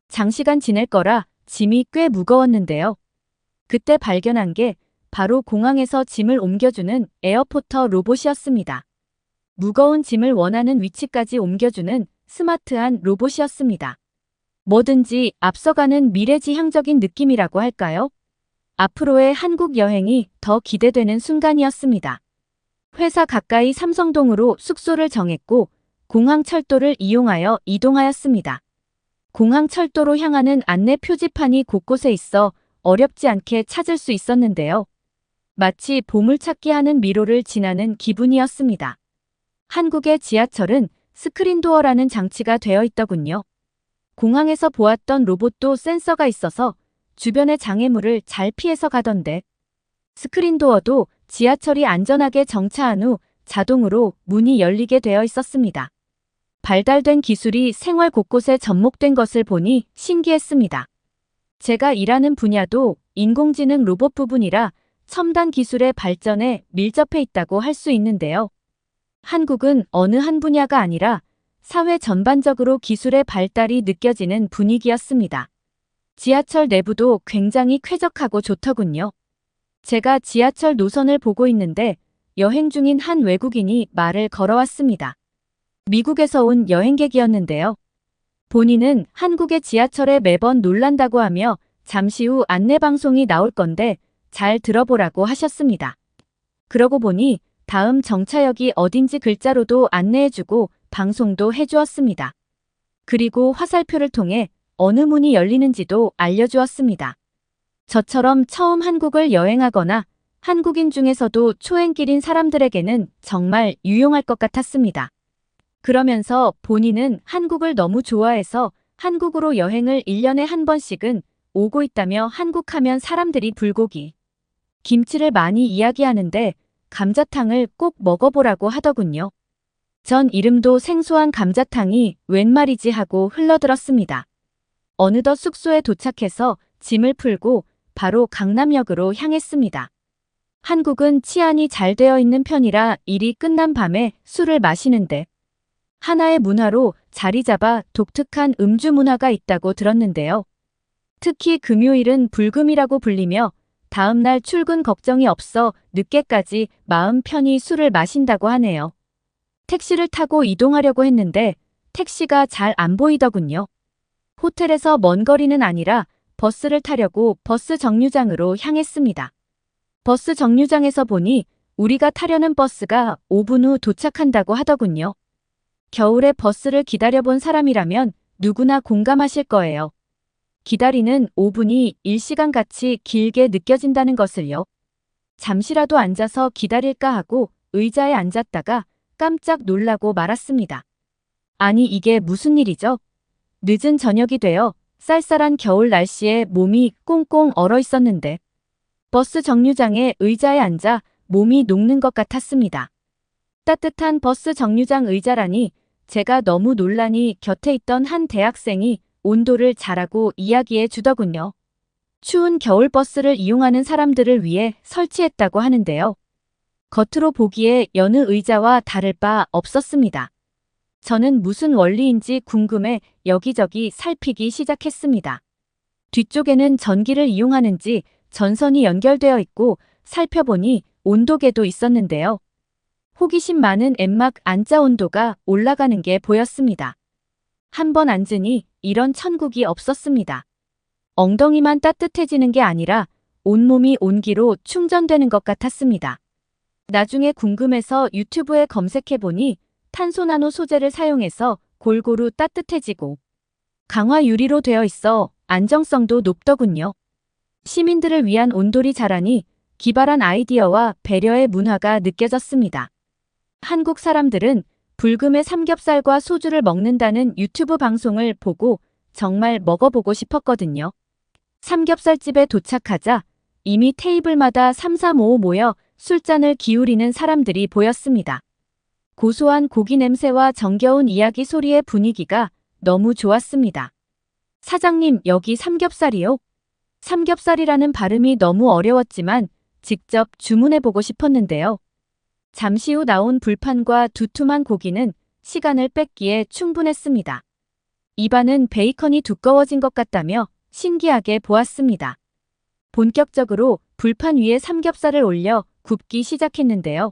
장시간 지낼 거라 짐이 꽤 무거웠는데요. 그때 발견한 게 바로 공항에서 짐을 옮겨주는 에어포터 로봇이었습니다. 무거운 짐을 원하는 위치까지 옮겨주는 스마트한 로봇이었습니다. 뭐든지 앞서가는 미래지향적인 느낌이라고 할까요? 앞으로의 한국 여행이 더 기대되는 순간이었습니다. 회사 가까이 삼성동으로 숙소를 정했고 공항 철도를 이용하여 이동하였습니다. 공항 철도로 향하는 안내 표지판이 곳곳에 있어 어렵지 않게 찾을 수 있었는데요. 마치 보물찾기 하는 미로를 지나는 기분이었습니다. 한국의 지하철은 스크린도어라는 장치가 되어 있더군요. 공항에서 보았던 로봇도 센서가 있어서 주변의 장애물을 잘 피해서 가던데 스크린도어도 지하철이 안전하게 정차한 후 자동으로 문이 열리게 되어 있었습니다. 발달된 기술이 생활 곳곳에 접목된 것을 보니 신기했습니다. 제가 일하는 분야도 인공지능 로봇 부분이라 첨단 기술의 발전에 밀접해 있다고 할 수 있는데요. 한국은 어느 한 분야가 아니라 사회 전반적으로 기술의 발달이 느껴지는 분위기였습니다. 지하철 내부도 굉장히 쾌적하고 좋더군요. 제가 지하철 노선을 보고 있는데 여행 중인 한 외국인이 말을 걸어왔습니다. 미국에서 온 여행객이었는데요. 본인은 한국의 지하철에 매번 놀란다고 하며 잠시 후 안내방송이 나올 건데 잘 들어보라고 하셨습니다. 그러고 보니 다음 정차역이 어딘지 글자로도 안내해주고 방송도 해주었습니다. 그리고 화살표를 통해 어느 문이 열리는지도 알려주었습니다. 저처럼 처음 한국을 여행하거나 한국인 중에서도 초행길인 사람들에게는 정말 유용할 것 같았습니다. 그러면서 본인은 한국을 너무 좋아해서 한국으로 여행을 1년에 한 번씩은 오고 있다며 한국하면 사람들이 불고기, 김치를 많이 이야기하는데 감자탕을 꼭 먹어보라고 하더군요. 전 이름도 생소한 감자탕이 웬 말이지 하고 흘러들었습니다. 어느덧 숙소에 도착해서 짐을 풀고 바로 강남역으로 향했습니다. 한국은 치안이 잘 되어 있는 편이라 일이 끝난 밤에 술을 마시는데 하나의 문화로 자리 잡아 독특한 음주 문화가 있다고 들었는데요. 특히 금요일은 불금이라고 불리며 다음날 출근 걱정이 없어 늦게까지 마음 편히 술을 마신다고 하네요. 택시를 타고 이동하려고 했는데 택시가 잘 안 보이더군요. 호텔에서 먼 거리는 아니라 버스를 타려고 버스 정류장으로 향했습니다. 버스 정류장에서 보니 우리가 타려는 버스가 5분 후 도착한다고 하더군요. 겨울에 버스를 기다려본 사람이라면 누구나 공감하실 거예요. 기다리는 5분이 1시간같이 길게 느껴진다는 것을요. 잠시라도 앉아서 기다릴까 하고 의자에 앉았다가 깜짝 놀라고 말았습니다. 아니 이게 무슨 일이죠? 늦은 저녁이 되어 쌀쌀한 겨울 날씨에 몸이 꽁꽁 얼어 있었는데 버스 정류장의 의자에 앉아 몸이 녹는 것 같았습니다. 따뜻한 버스 정류장 의자라니 제가 너무 놀라니 곁에 있던 한 대학생이 온도를 잘하고 이야기해 주더군요. 추운 겨울 버스를 이용하는 사람들을 위해 설치했다고 하는데요. 겉으로 보기에 여느 의자와 다를 바 없었습니다. 저는 무슨 원리인지 궁금해 여기저기 살피기 시작했습니다. 뒤쪽에는 전기를 이용하는지 전선이 연결되어 있고 살펴보니 온도계도 있었는데요. 호기심 많은 엠막 안짜 온도가 올라가는 게 보였습니다. 한 번 앉으니 이런 천국이 없었습니다. 엉덩이만 따뜻해지는 게 아니라 온몸이 온기로 충전되는 것 같았습니다. 나중에 궁금해서 유튜브에 검색해보니 탄소나노 소재를 사용해서 골고루 따뜻해지고 강화 유리로 되어 있어 안정성도 높더군요. 시민들을 위한 온돌이 자라니 기발한 아이디어와 배려의 문화가 느껴졌습니다. 한국 사람들은 불금에 삼겹살과 소주를 먹는다는 유튜브 방송을 보고 정말 먹어보고 싶었거든요. 삼겹살집에 도착하자 이미 테이블마다 삼삼오오 모여 술잔을 기울이는 사람들이 보였습니다. 고소한 고기 냄새와 정겨운 이야기 소리의 분위기가 너무 좋았습니다. 사장님, 여기 삼겹살이요? 삼겹살이라는 발음이 너무 어려웠지만 직접 주문해보고 싶었는데요. 잠시 후 나온 불판과 두툼한 고기는 시간을 뺏기에 충분했습니다. 입안은 베이컨이 두꺼워진 것 같다며 신기하게 보았습니다. 본격적으로 불판 위에 삼겹살을 올려 굽기 시작했는데요.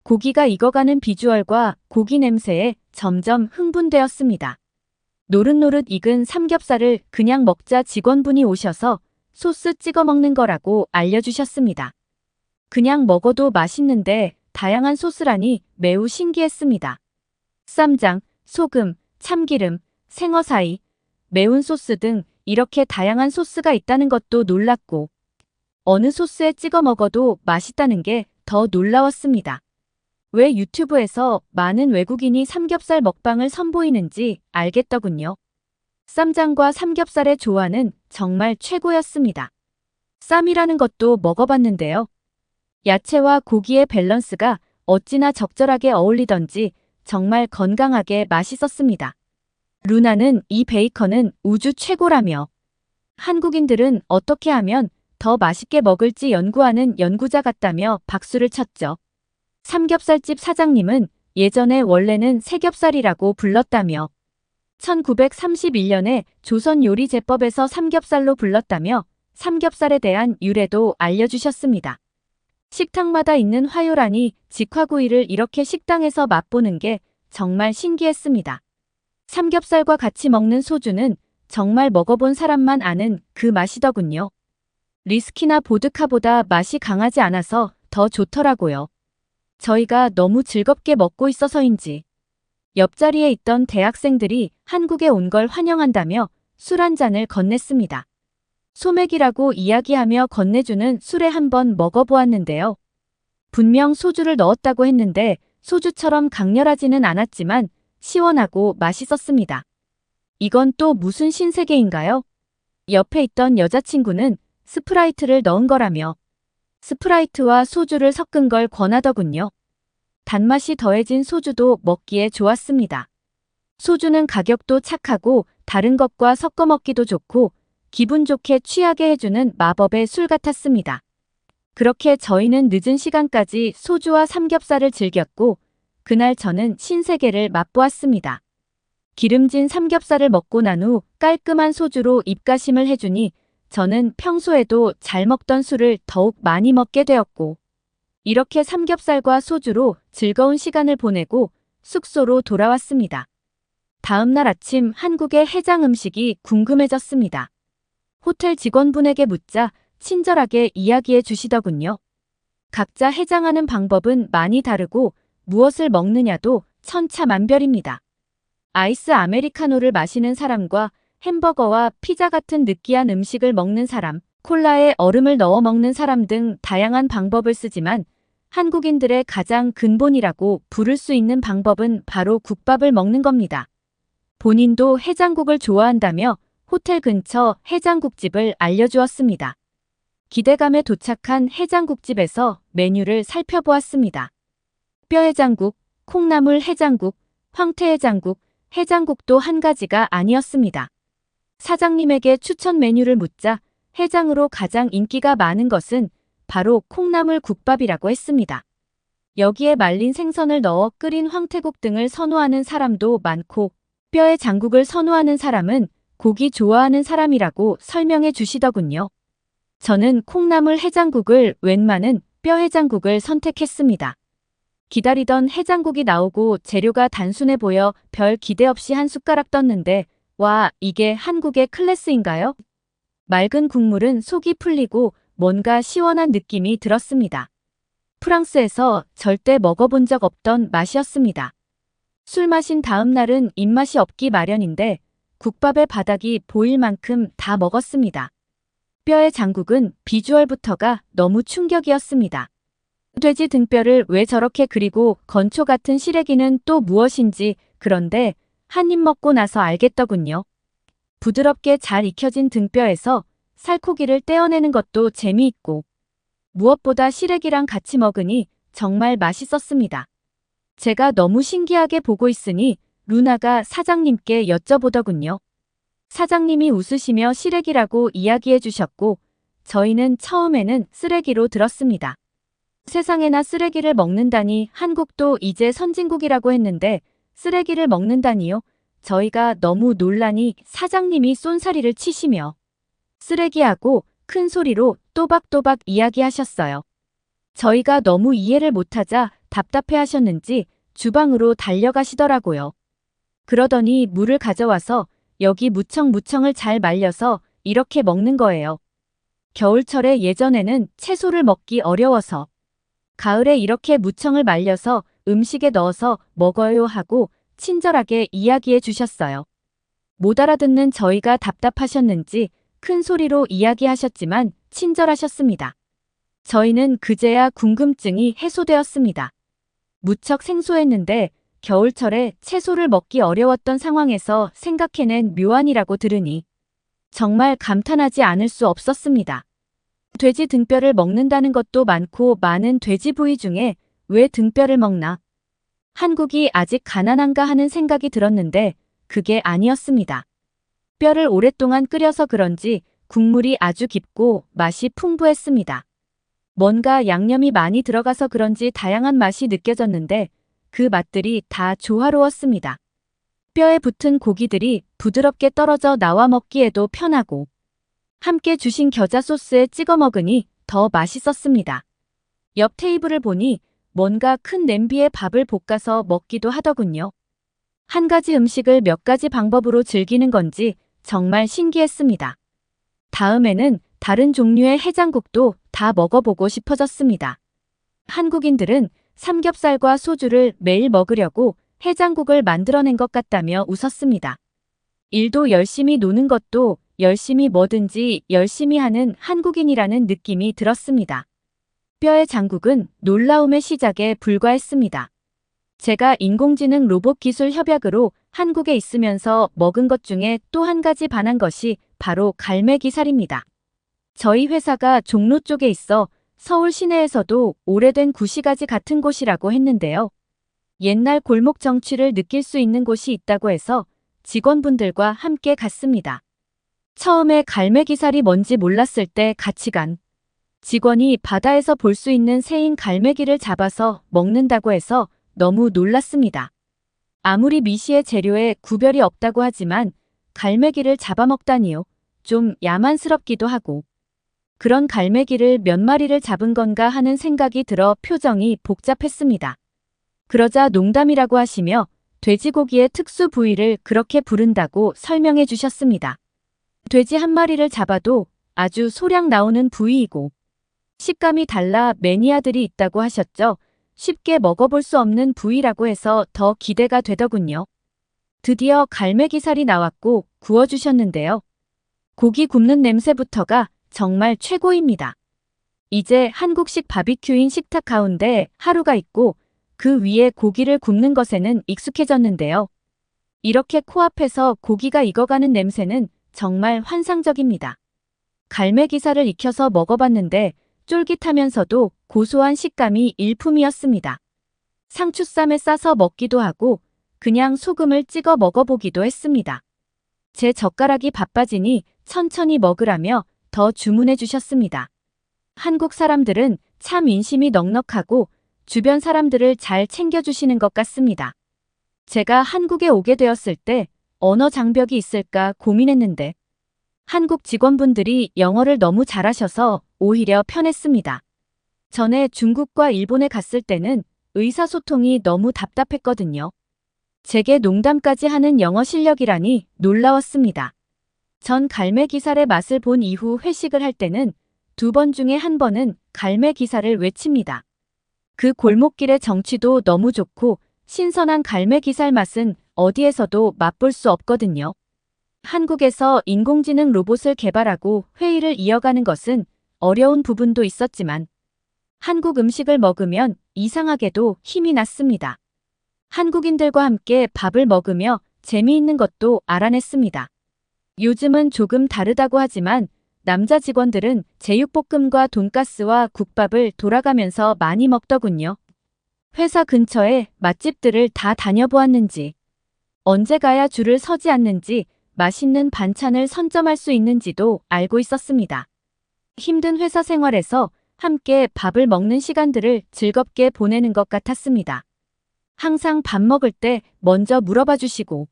고기가 익어가는 비주얼과 고기 냄새에 점점 흥분되었습니다. 노릇노릇 익은 삼겹살을 그냥 먹자 직원분이 오셔서 소스 찍어 먹는 거라고 알려주셨습니다. 그냥 먹어도 맛있는데 다양한 소스라니 매우 신기했습니다. 쌈장, 소금, 참기름, 생어사이, 매운 소스 등 이렇게 다양한 소스가 있다는 것도 놀랐고 어느 소스에 찍어 먹어도 맛있다는 게 더 놀라웠습니다. 왜 유튜브에서 많은 외국인이 삼겹살 먹방을 선보이는지 알겠더군요. 쌈장과 삼겹살의 조화는 정말 최고였습니다. 쌈이라는 것도 먹어봤는데요. 야채와 고기의 밸런스가 어찌나 적절하게 어울리던지 정말 건강하게 맛있었습니다. 루나는 이 베이컨은 우주 최고라며 한국인들은 어떻게 하면 더 맛있게 먹을지 연구하는 연구자 같다며 박수를 쳤죠. 삼겹살집 사장님은 예전에 원래는 세겹살이라고 불렀다며 1931년에 조선요리제법에서 삼겹살로 불렀다며 삼겹살에 대한 유래도 알려주셨습니다. 식탁마다 있는 화요라니 직화구이를 이렇게 식당에서 맛보는 게 정말 신기했습니다. 삼겹살과 같이 먹는 소주는 정말 먹어본 사람만 아는 그 맛이더군요. 리스키나 보드카보다 맛이 강하지 않아서 더 좋더라고요. 저희가 너무 즐겁게 먹고 있어서인지 옆자리에 있던 대학생들이 한국에 온 걸 환영한다며 술 한 잔을 건넸습니다. 소맥이라고 이야기하며 건네주는 술에 한번 먹어보았는데요. 분명 소주를 넣었다고 했는데 소주처럼 강렬하지는 않았지만 시원하고 맛있었습니다. 이건 또 무슨 신세계인가요? 옆에 있던 여자친구는 스프라이트를 넣은 거라며 스프라이트와 소주를 섞은 걸 권하더군요. 단맛이 더해진 소주도 먹기에 좋았습니다. 소주는 가격도 착하고 다른 것과 섞어 먹기도 좋고 기분 좋게 취하게 해주는 마법의 술 같았습니다. 그렇게 저희는 늦은 시간까지 소주와 삼겹살을 즐겼고 그날 저는 신세계를 맛보았습니다. 기름진 삼겹살을 먹고 난 후 깔끔한 소주로 입가심을 해주니 저는 평소에도 잘 먹던 술을 더욱 많이 먹게 되었고 이렇게 삼겹살과 소주로 즐거운 시간을 보내고 숙소로 돌아왔습니다. 다음 날 아침 한국의 해장 음식이 궁금해졌습니다. 호텔 직원분에게 묻자 친절하게 이야기해 주시더군요. 각자 해장하는 방법은 많이 다르고 무엇을 먹느냐도 천차만별입니다. 아이스 아메리카노를 마시는 사람과 햄버거와 피자 같은 느끼한 음식을 먹는 사람, 콜라에 얼음을 넣어 먹는 사람 등 다양한 방법을 쓰지만 한국인들의 가장 근본이라고 부를 수 있는 방법은 바로 국밥을 먹는 겁니다. 본인도 해장국을 좋아한다며 호텔 근처 해장국집을 알려주었습니다. 기대감에 도착한 해장국집에서 메뉴를 살펴보았습니다. 뼈해장국, 콩나물 해장국, 황태해장국, 해장국도 한 가지가 아니었습니다. 사장님에게 추천 메뉴를 묻자 해장으로 가장 인기가 많은 것은 바로 콩나물 국밥이라고 했습니다. 여기에 말린 생선을 넣어 끓인 황태국 등을 선호하는 사람도 많고 뼈의 장국을 선호하는 사람은 고기 좋아하는 사람이라고 설명해 주시더군요. 저는 콩나물 해장국을 웬만한 뼈 해장국을 선택했습니다. 기다리던 해장국이 나오고 재료가 단순해 보여 별 기대 없이 한 숟가락 떴는데 와, 이게 한국의 클래스인가요? 맑은 국물은 속이 풀리고 뭔가 시원한 느낌이 들었습니다. 프랑스에서 절대 먹어본 적 없던 맛이었습니다. 술 마신 다음 날은 입맛이 없기 마련인데 국밥의 바닥이 보일 만큼 다 먹었습니다. 뼈의 장국은 비주얼부터가 너무 충격이었습니다. 돼지 등뼈를 왜 저렇게 그리고 건초 같은 시래기는 또 무엇인지 그런데 한 입 먹고 나서 알겠더군요. 부드럽게 잘 익혀진 등뼈에서 살코기를 떼어내는 것도 재미있고 무엇보다 시래기랑 같이 먹으니 정말 맛있었습니다. 제가 너무 신기하게 보고 있으니 루나가 사장님께 여쭤보더군요. 사장님이 웃으시며 시래기라고 이야기해 주셨고 저희는 처음에는 쓰레기로 들었습니다. 세상에나 쓰레기를 먹는다니 한국도 이제 선진국이라고 했는데 쓰레기를 먹는다니요? 저희가 너무 놀라니 사장님이 쏜사리를 치시며 쓰레기하고 큰 소리로 또박또박 이야기하셨어요. 저희가 너무 이해를 못하자 답답해 하셨는지 주방으로 달려가시더라고요. 그러더니 물을 가져와서 여기 무청무청을 잘 말려서 이렇게 먹는 거예요. 겨울철에 예전에는 채소를 먹기 어려워서 가을에 이렇게 무청을 말려서 음식에 넣어서 먹어요 하고 친절하게 이야기해 주셨어요. 못 알아듣는 저희가 답답하셨는지 큰 소리로 이야기하셨지만 친절하셨습니다. 저희는 그제야 궁금증이 해소되었습니다. 무척 생소했는데 겨울철에 채소를 먹기 어려웠던 상황에서 생각해낸 묘안이라고 들으니 정말 감탄하지 않을 수 없었습니다. 돼지 등뼈를 먹는다는 것도 많고 많은 돼지 부위 중에 왜 등뼈를 먹나? 한국이 아직 가난한가 하는 생각이 들었는데 그게 아니었습니다. 뼈를 오랫동안 끓여서 그런지 국물이 아주 깊고 맛이 풍부했습니다. 뭔가 양념이 많이 들어가서 그런지 다양한 맛이 느껴졌는데 그 맛들이 다 조화로웠습니다. 뼈에 붙은 고기들이 부드럽게 떨어져 나와 먹기에도 편하고 함께 주신 겨자 소스에 찍어 먹으니 더 맛있었습니다. 옆 테이블을 보니 뭔가 큰 냄비에 밥을 볶아서 먹기도 하더군요. 한 가지 음식을 몇 가지 방법으로 즐기는 건지 정말 신기했습니다. 다음에는 다른 종류의 해장국도 다 먹어보고 싶어졌습니다. 한국인들은 삼겹살과 소주를 매일 먹으려고 해장국을 만들어낸 것 같다며 웃었습니다. 일도 열심히 노는 것도 열심히 뭐든지 열심히 하는 한국인이라는 느낌이 들었습니다. 뼈의 장국은 놀라움의 시작에 불과했습니다. 제가 인공지능 로봇 기술 협약으로 한국에 있으면서 먹은 것 중에 또 한 가지 반한 것이 바로 갈매기살입니다. 저희 회사가 종로 쪽에 있어 서울 시내에서도 오래된 구시가지 같은 곳이라고 했는데요. 옛날 골목 정취를 느낄 수 있는 곳이 있다고 해서 직원분들과 함께 갔습니다. 처음에 갈매기살이 뭔지 몰랐을 때 같이 간 직원이 바다에서 볼 수 있는 새인 갈매기를 잡아서 먹는다고 해서 너무 놀랐습니다. 아무리 미시의 재료에 구별이 없다고 하지만 갈매기를 잡아먹다니요. 좀 야만스럽기도 하고 그런 갈매기를 몇 마리를 잡은 건가 하는 생각이 들어 표정이 복잡했습니다. 그러자 농담이라고 하시며 돼지고기의 특수 부위를 그렇게 부른다고 설명해 주셨습니다. 돼지 한 마리를 잡아도 아주 소량 나오는 부위이고 식감이 달라 매니아들이 있다고 하셨죠. 쉽게 먹어볼 수 없는 부위라고 해서 더 기대가 되더군요. 드디어 갈매기살이 나왔고 구워주셨는데요. 고기 굽는 냄새부터가 정말 최고입니다. 이제 한국식 바비큐인 식탁 가운데 하루가 있고 그 위에 고기를 굽는 것에는 익숙해졌는데요. 이렇게 코앞에서 고기가 익어가는 냄새는 정말 환상적입니다. 갈매기살을 익혀서 먹어봤는데 쫄깃하면서도 고소한 식감이 일품이었습니다. 상추쌈에 싸서 먹기도 하고 그냥 소금을 찍어 먹어보기도 했습니다. 제 젓가락이 바빠지니 천천히 먹으라며 더 주문해 주셨습니다. 한국 사람들은 참 인심이 넉넉하고 주변 사람들을 잘 챙겨주시는 것 같습니다. 제가 한국에 오게 되었을 때 언어 장벽이 있을까 고민했는데 한국 직원분들이 영어를 너무 잘하셔서 오히려 편했습니다. 전에 중국과 일본에 갔을 때는 의사소통이 너무 답답했거든요. 제게 농담까지 하는 영어 실력이라니 놀라웠습니다. 전 갈매기살의 맛을 본 이후 회식을 할 때는 2번 중에 1번은 갈매기살을 외칩니다. 그 골목길의 정취도 너무 좋고 신선한 갈매기살 맛은 어디에서도 맛볼 수 없거든요. 한국에서 인공지능 로봇을 개발하고 회의를 이어가는 것은 어려운 부분도 있었지만 한국 음식을 먹으면 이상하게도 힘이 났습니다. 한국인들과 함께 밥을 먹으며 재미있는 것도 알아냈습니다. 요즘은 조금 다르다고 하지만 남자 직원들은 제육볶음과 돈가스와 국밥을 돌아가면서 많이 먹더군요. 회사 근처에 맛집들을 다 다녀보았는지, 언제 가야 줄을 서지 않는지, 맛있는 반찬을 선점할 수 있는지도 알고 있었습니다. 힘든 회사 생활에서 함께 밥을 먹는 시간들을 즐겁게 보내는 것 같았습니다. 항상 밥 먹을 때 먼저 물어봐 주시고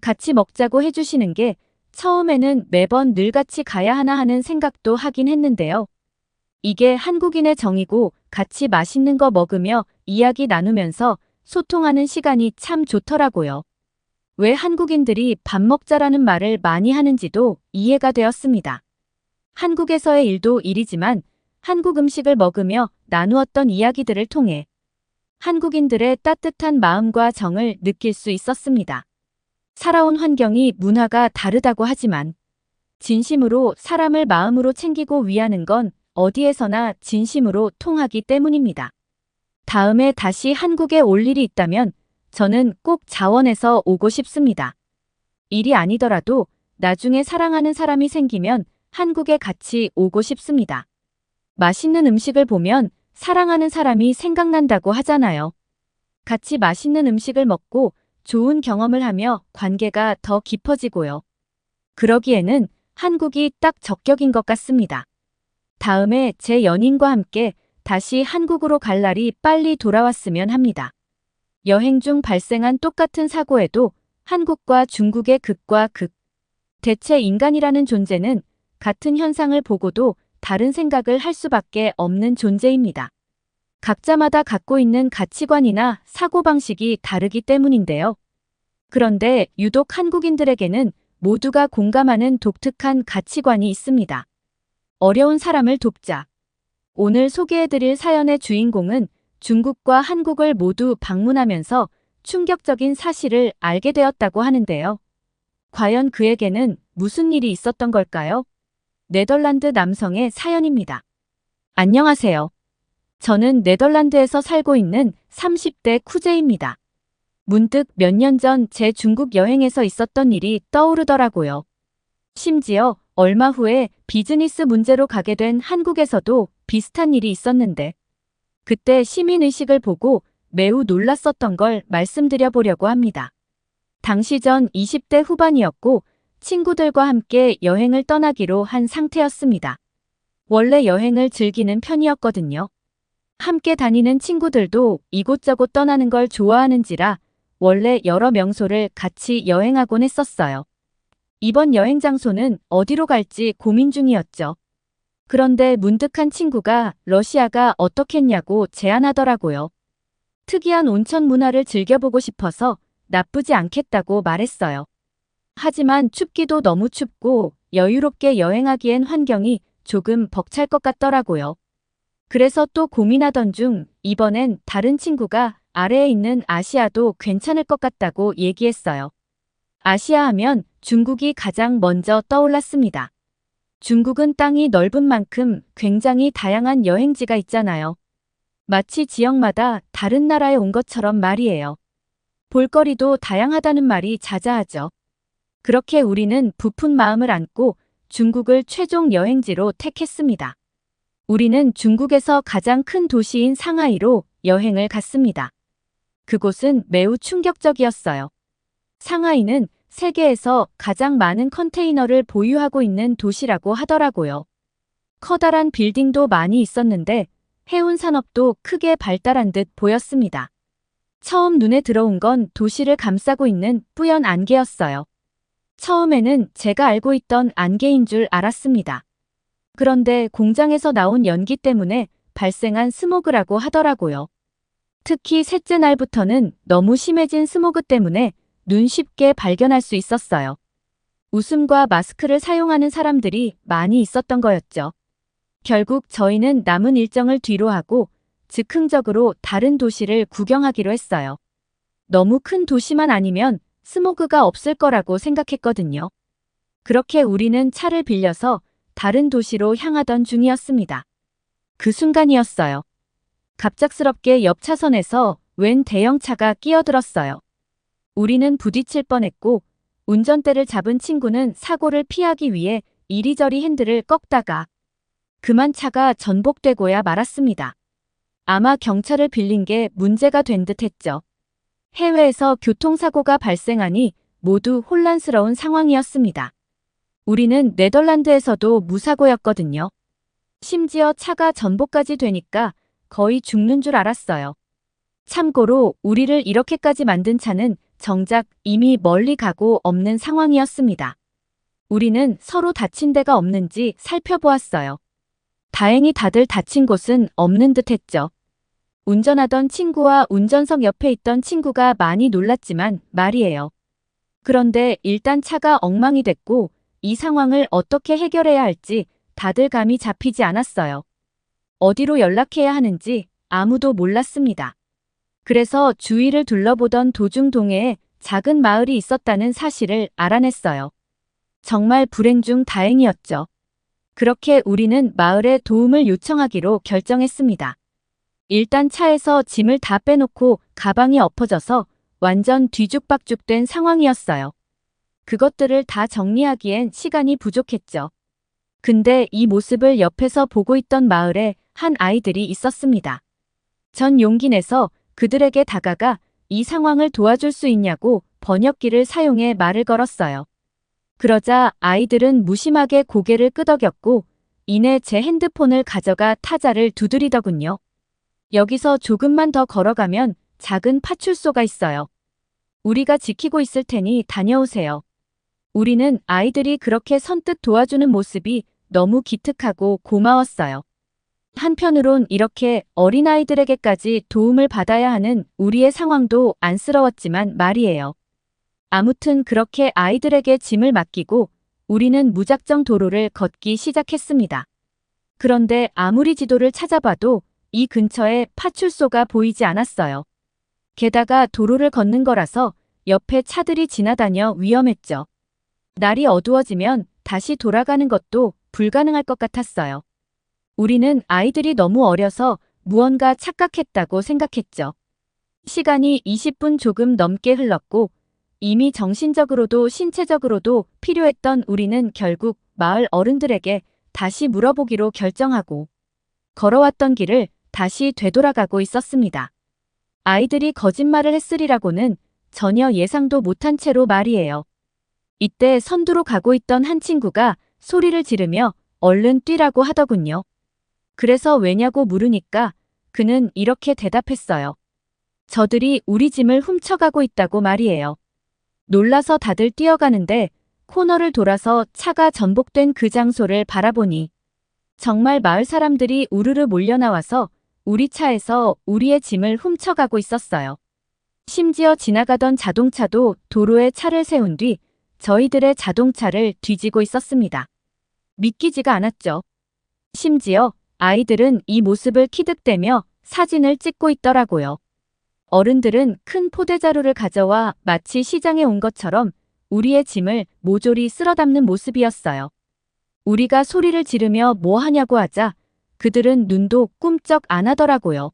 같이 먹자고 해주시는 게 처음에는 매번 늘 같이 가야 하나 하는 생각도 하긴 했는데요. 이게 한국인의 정이고 같이 맛있는 거 먹으며 이야기 나누면서 소통하는 시간이 참 좋더라고요. 왜 한국인들이 밥 먹자라는 말을 많이 하는지도 이해가 되었습니다. 한국에서의 일도 일이지만 한국 음식을 먹으며 나누었던 이야기들을 통해 한국인들의 따뜻한 마음과 정을 느낄 수 있었습니다. 살아온 환경이 문화가 다르다고 하지만 진심으로 사람을 마음으로 챙기고 위하는 건 어디에서나 진심으로 통하기 때문입니다. 다음에 다시 한국에 올 일이 있다면 저는 꼭 자원해서 오고 싶습니다. 일이 아니더라도 나중에 사랑하는 사람이 생기면 한국에 같이 오고 싶습니다. 맛있는 음식을 보면 사랑하는 사람이 생각난다고 하잖아요. 같이 맛있는 음식을 먹고 좋은 경험을 하며 관계가 더 깊어지고요. 그러기에는 한국이 딱 적격인 것 같습니다. 다음에 제 연인과 함께 다시 한국으로 갈 날이 빨리 돌아왔으면 합니다. 여행 중 발생한 똑같은 사고에도 한국과 중국의 극과 극. 대체 인간이라는 존재는 같은 현상을 보고도 다른 생각을 할 수밖에 없는 존재입니다. 각자마다 갖고 있는 가치관이나 사고방식이 다르기 때문인데요. 그런데 유독 한국인들에게는 모두가 공감하는 독특한 가치관이 있습니다. 어려운 사람을 돕자. 오늘 소개해드릴 사연의 주인공은 중국과 한국을 모두 방문하면서 충격적인 사실을 알게 되었다고 하는데요. 과연 그에게는 무슨 일이 있었던 걸까요? 네덜란드 남성의 사연입니다. 안녕하세요. 저는 네덜란드에서 살고 있는 30대 쿠제입니다. 문득 몇 년 전 제 중국 여행에서 있었던 일이 떠오르더라고요. 심지어 얼마 후에 비즈니스 문제로 가게 된 한국에서도 비슷한 일이 있었는데 그때 시민의식을 보고 매우 놀랐었던 걸 말씀드려 보려고 합니다. 당시 전 20대 후반이었고 친구들과 함께 여행을 떠나기로 한 상태였습니다. 원래 여행을 즐기는 편이었거든요. 함께 다니는 친구들도 이곳저곳 떠나는 걸 좋아하는지라 원래 여러 명소를 같이 여행하곤 했었어요. 이번 여행 장소는 어디로 갈지 고민 중이었죠. 그런데 문득 한 친구가 러시아가 어떻겠냐고 제안하더라고요. 특이한 온천 문화를 즐겨보고 싶어서 나쁘지 않겠다고 말했어요. 하지만 춥기도 너무 춥고 여유롭게 여행하기엔 환경이 조금 벅찰 것 같더라고요. 그래서 또 고민하던 중 이번엔 다른 친구가 아래에 있는 아시아도 괜찮을 것 같다고 얘기했어요. 아시아 하면 중국이 가장 먼저 떠올랐습니다. 중국은 땅이 넓은 만큼 굉장히 다양한 여행지가 있잖아요. 마치 지역마다 다른 나라에 온 것처럼 말이에요. 볼거리도 다양하다는 말이 자자하죠. 그렇게 우리는 부푼 마음을 안고 중국을 최종 여행지로 택했습니다. 우리는 중국에서 가장 큰 도시인 상하이로 여행을 갔습니다. 그곳은 매우 충격적이었어요. 상하이는 세계에서 가장 많은 컨테이너를 보유하고 있는 도시라고 하더라고요. 커다란 빌딩도 많이 있었는데 해운 산업도 크게 발달한 듯 보였습니다. 처음 눈에 들어온 건 도시를 감싸고 있는 뿌연 안개였어요. 처음에는 제가 알고 있던 안개인 줄 알았습니다. 그런데 공장에서 나온 연기 때문에 발생한 스모그라고 하더라고요. 특히 셋째 날부터는 너무 심해진 스모그 때문에 눈 쉽게 발견할 수 있었어요. 웃음과 마스크를 사용하는 사람들이 많이 있었던 거였죠. 결국 저희는 남은 일정을 뒤로 하고 즉흥적으로 다른 도시를 구경하기로 했어요. 너무 큰 도시만 아니면 스모그가 없을 거라고 생각했거든요. 그렇게 우리는 차를 빌려서 다른 도시로 향하던 중이었습니다. 그 순간이었어요. 갑작스럽게 옆 차선에서 웬 대형차가 끼어들었어요. 우리는 부딪힐 뻔했고 운전대를 잡은 친구는 사고를 피하기 위해 이리저리 핸들을 꺾다가 그만 차가 전복되고야 말았습니다. 아마 경찰을 빌린 게 문제가 된 듯 했죠. 해외에서 교통사고가 발생하니 모두 혼란스러운 상황이었습니다. 우리는 네덜란드에서도 무사고였거든요. 심지어 차가 전복까지 되니까 거의 죽는 줄 알았어요. 참고로 우리를 이렇게까지 만든 차는 정작 이미 멀리 가고 없는 상황이었습니다. 우리는 서로 다친 데가 없는지 살펴보았어요. 다행히 다들 다친 곳은 없는 듯 했죠. 운전하던 친구와 운전석 옆에 있던 친구가 많이 놀랐지만 말이에요. 그런데 일단 차가 엉망이 됐고 이 상황을 어떻게 해결해야 할지 다들 감이 잡히지 않았어요. 어디로 연락해야 하는지 아무도 몰랐습니다. 그래서 주위를 둘러보던 도중 동해에 작은 마을이 있었다는 사실을 알아냈어요. 정말 불행 중 다행이었죠. 그렇게 우리는 마을에 도움을 요청하기로 결정했습니다. 일단 차에서 짐을 다 빼놓고 가방이 엎어져서 완전 뒤죽박죽된 상황이었어요. 그것들을 다 정리하기엔 시간이 부족했죠. 근데 이 모습을 옆에서 보고 있던 마을에 한 아이들이 있었습니다. 전 용기 내서 그들에게 다가가 이 상황을 도와줄 수 있냐고 번역기를 사용해 말을 걸었어요. 그러자 아이들은 무심하게 고개를 끄덕였고 이내 제 핸드폰을 가져가 타자를 두드리더군요. 여기서 조금만 더 걸어가면 작은 파출소가 있어요. 우리가 지키고 있을 테니 다녀오세요. 우리는 아이들이 그렇게 선뜻 도와주는 모습이 너무 기특하고 고마웠어요. 한편으론 이렇게 어린아이들에게까지 도움을 받아야 하는 우리의 상황도 안쓰러웠지만 말이에요. 아무튼 그렇게 아이들에게 짐을 맡기고 우리는 무작정 도로를 걷기 시작했습니다. 그런데 아무리 지도를 찾아봐도 이 근처에 파출소가 보이지 않았어요. 게다가 도로를 걷는 거라서 옆에 차들이 지나다녀 위험했죠. 날이 어두워지면 다시 돌아가는 것도 불가능할 것 같았어요. 우리는 아이들이 너무 어려서 무언가 착각했다고 생각했죠. 시간이 20분 조금 넘게 흘렀고 이미 정신적으로도 신체적으로도 필요했던 우리는 결국 마을 어른들에게 다시 물어보기로 결정하고 걸어왔던 길을 다시 되돌아가고 있었습니다. 아이들이 거짓말을 했으리라고는 전혀 예상도 못한 채로 말이에요. 이때 선두로 가고 있던 한 친구가 소리를 지르며 얼른 뛰라고 하더군요. 그래서 왜냐고 물으니까 그는 이렇게 대답했어요. 저들이 우리 짐을 훔쳐가고 있다고 말이에요. 놀라서 다들 뛰어가는데 코너를 돌아서 차가 전복된 그 장소를 바라보니 정말 마을 사람들이 우르르 몰려나와서 우리 차에서 우리의 짐을 훔쳐가고 있었어요. 심지어 지나가던 자동차도 도로에 차를 세운 뒤 저희들의 자동차를 뒤지고 있었습니다. 믿기지가 않았죠. 심지어 아이들은 이 모습을 키득대며 사진을 찍고 있더라고요. 어른들은 큰 포대자루를 가져와 마치 시장에 온 것처럼 우리의 짐을 모조리 쓸어 담는 모습이었어요. 우리가 소리를 지르며 뭐 하냐고 하자 그들은 눈도 꿈쩍 안 하더라고요.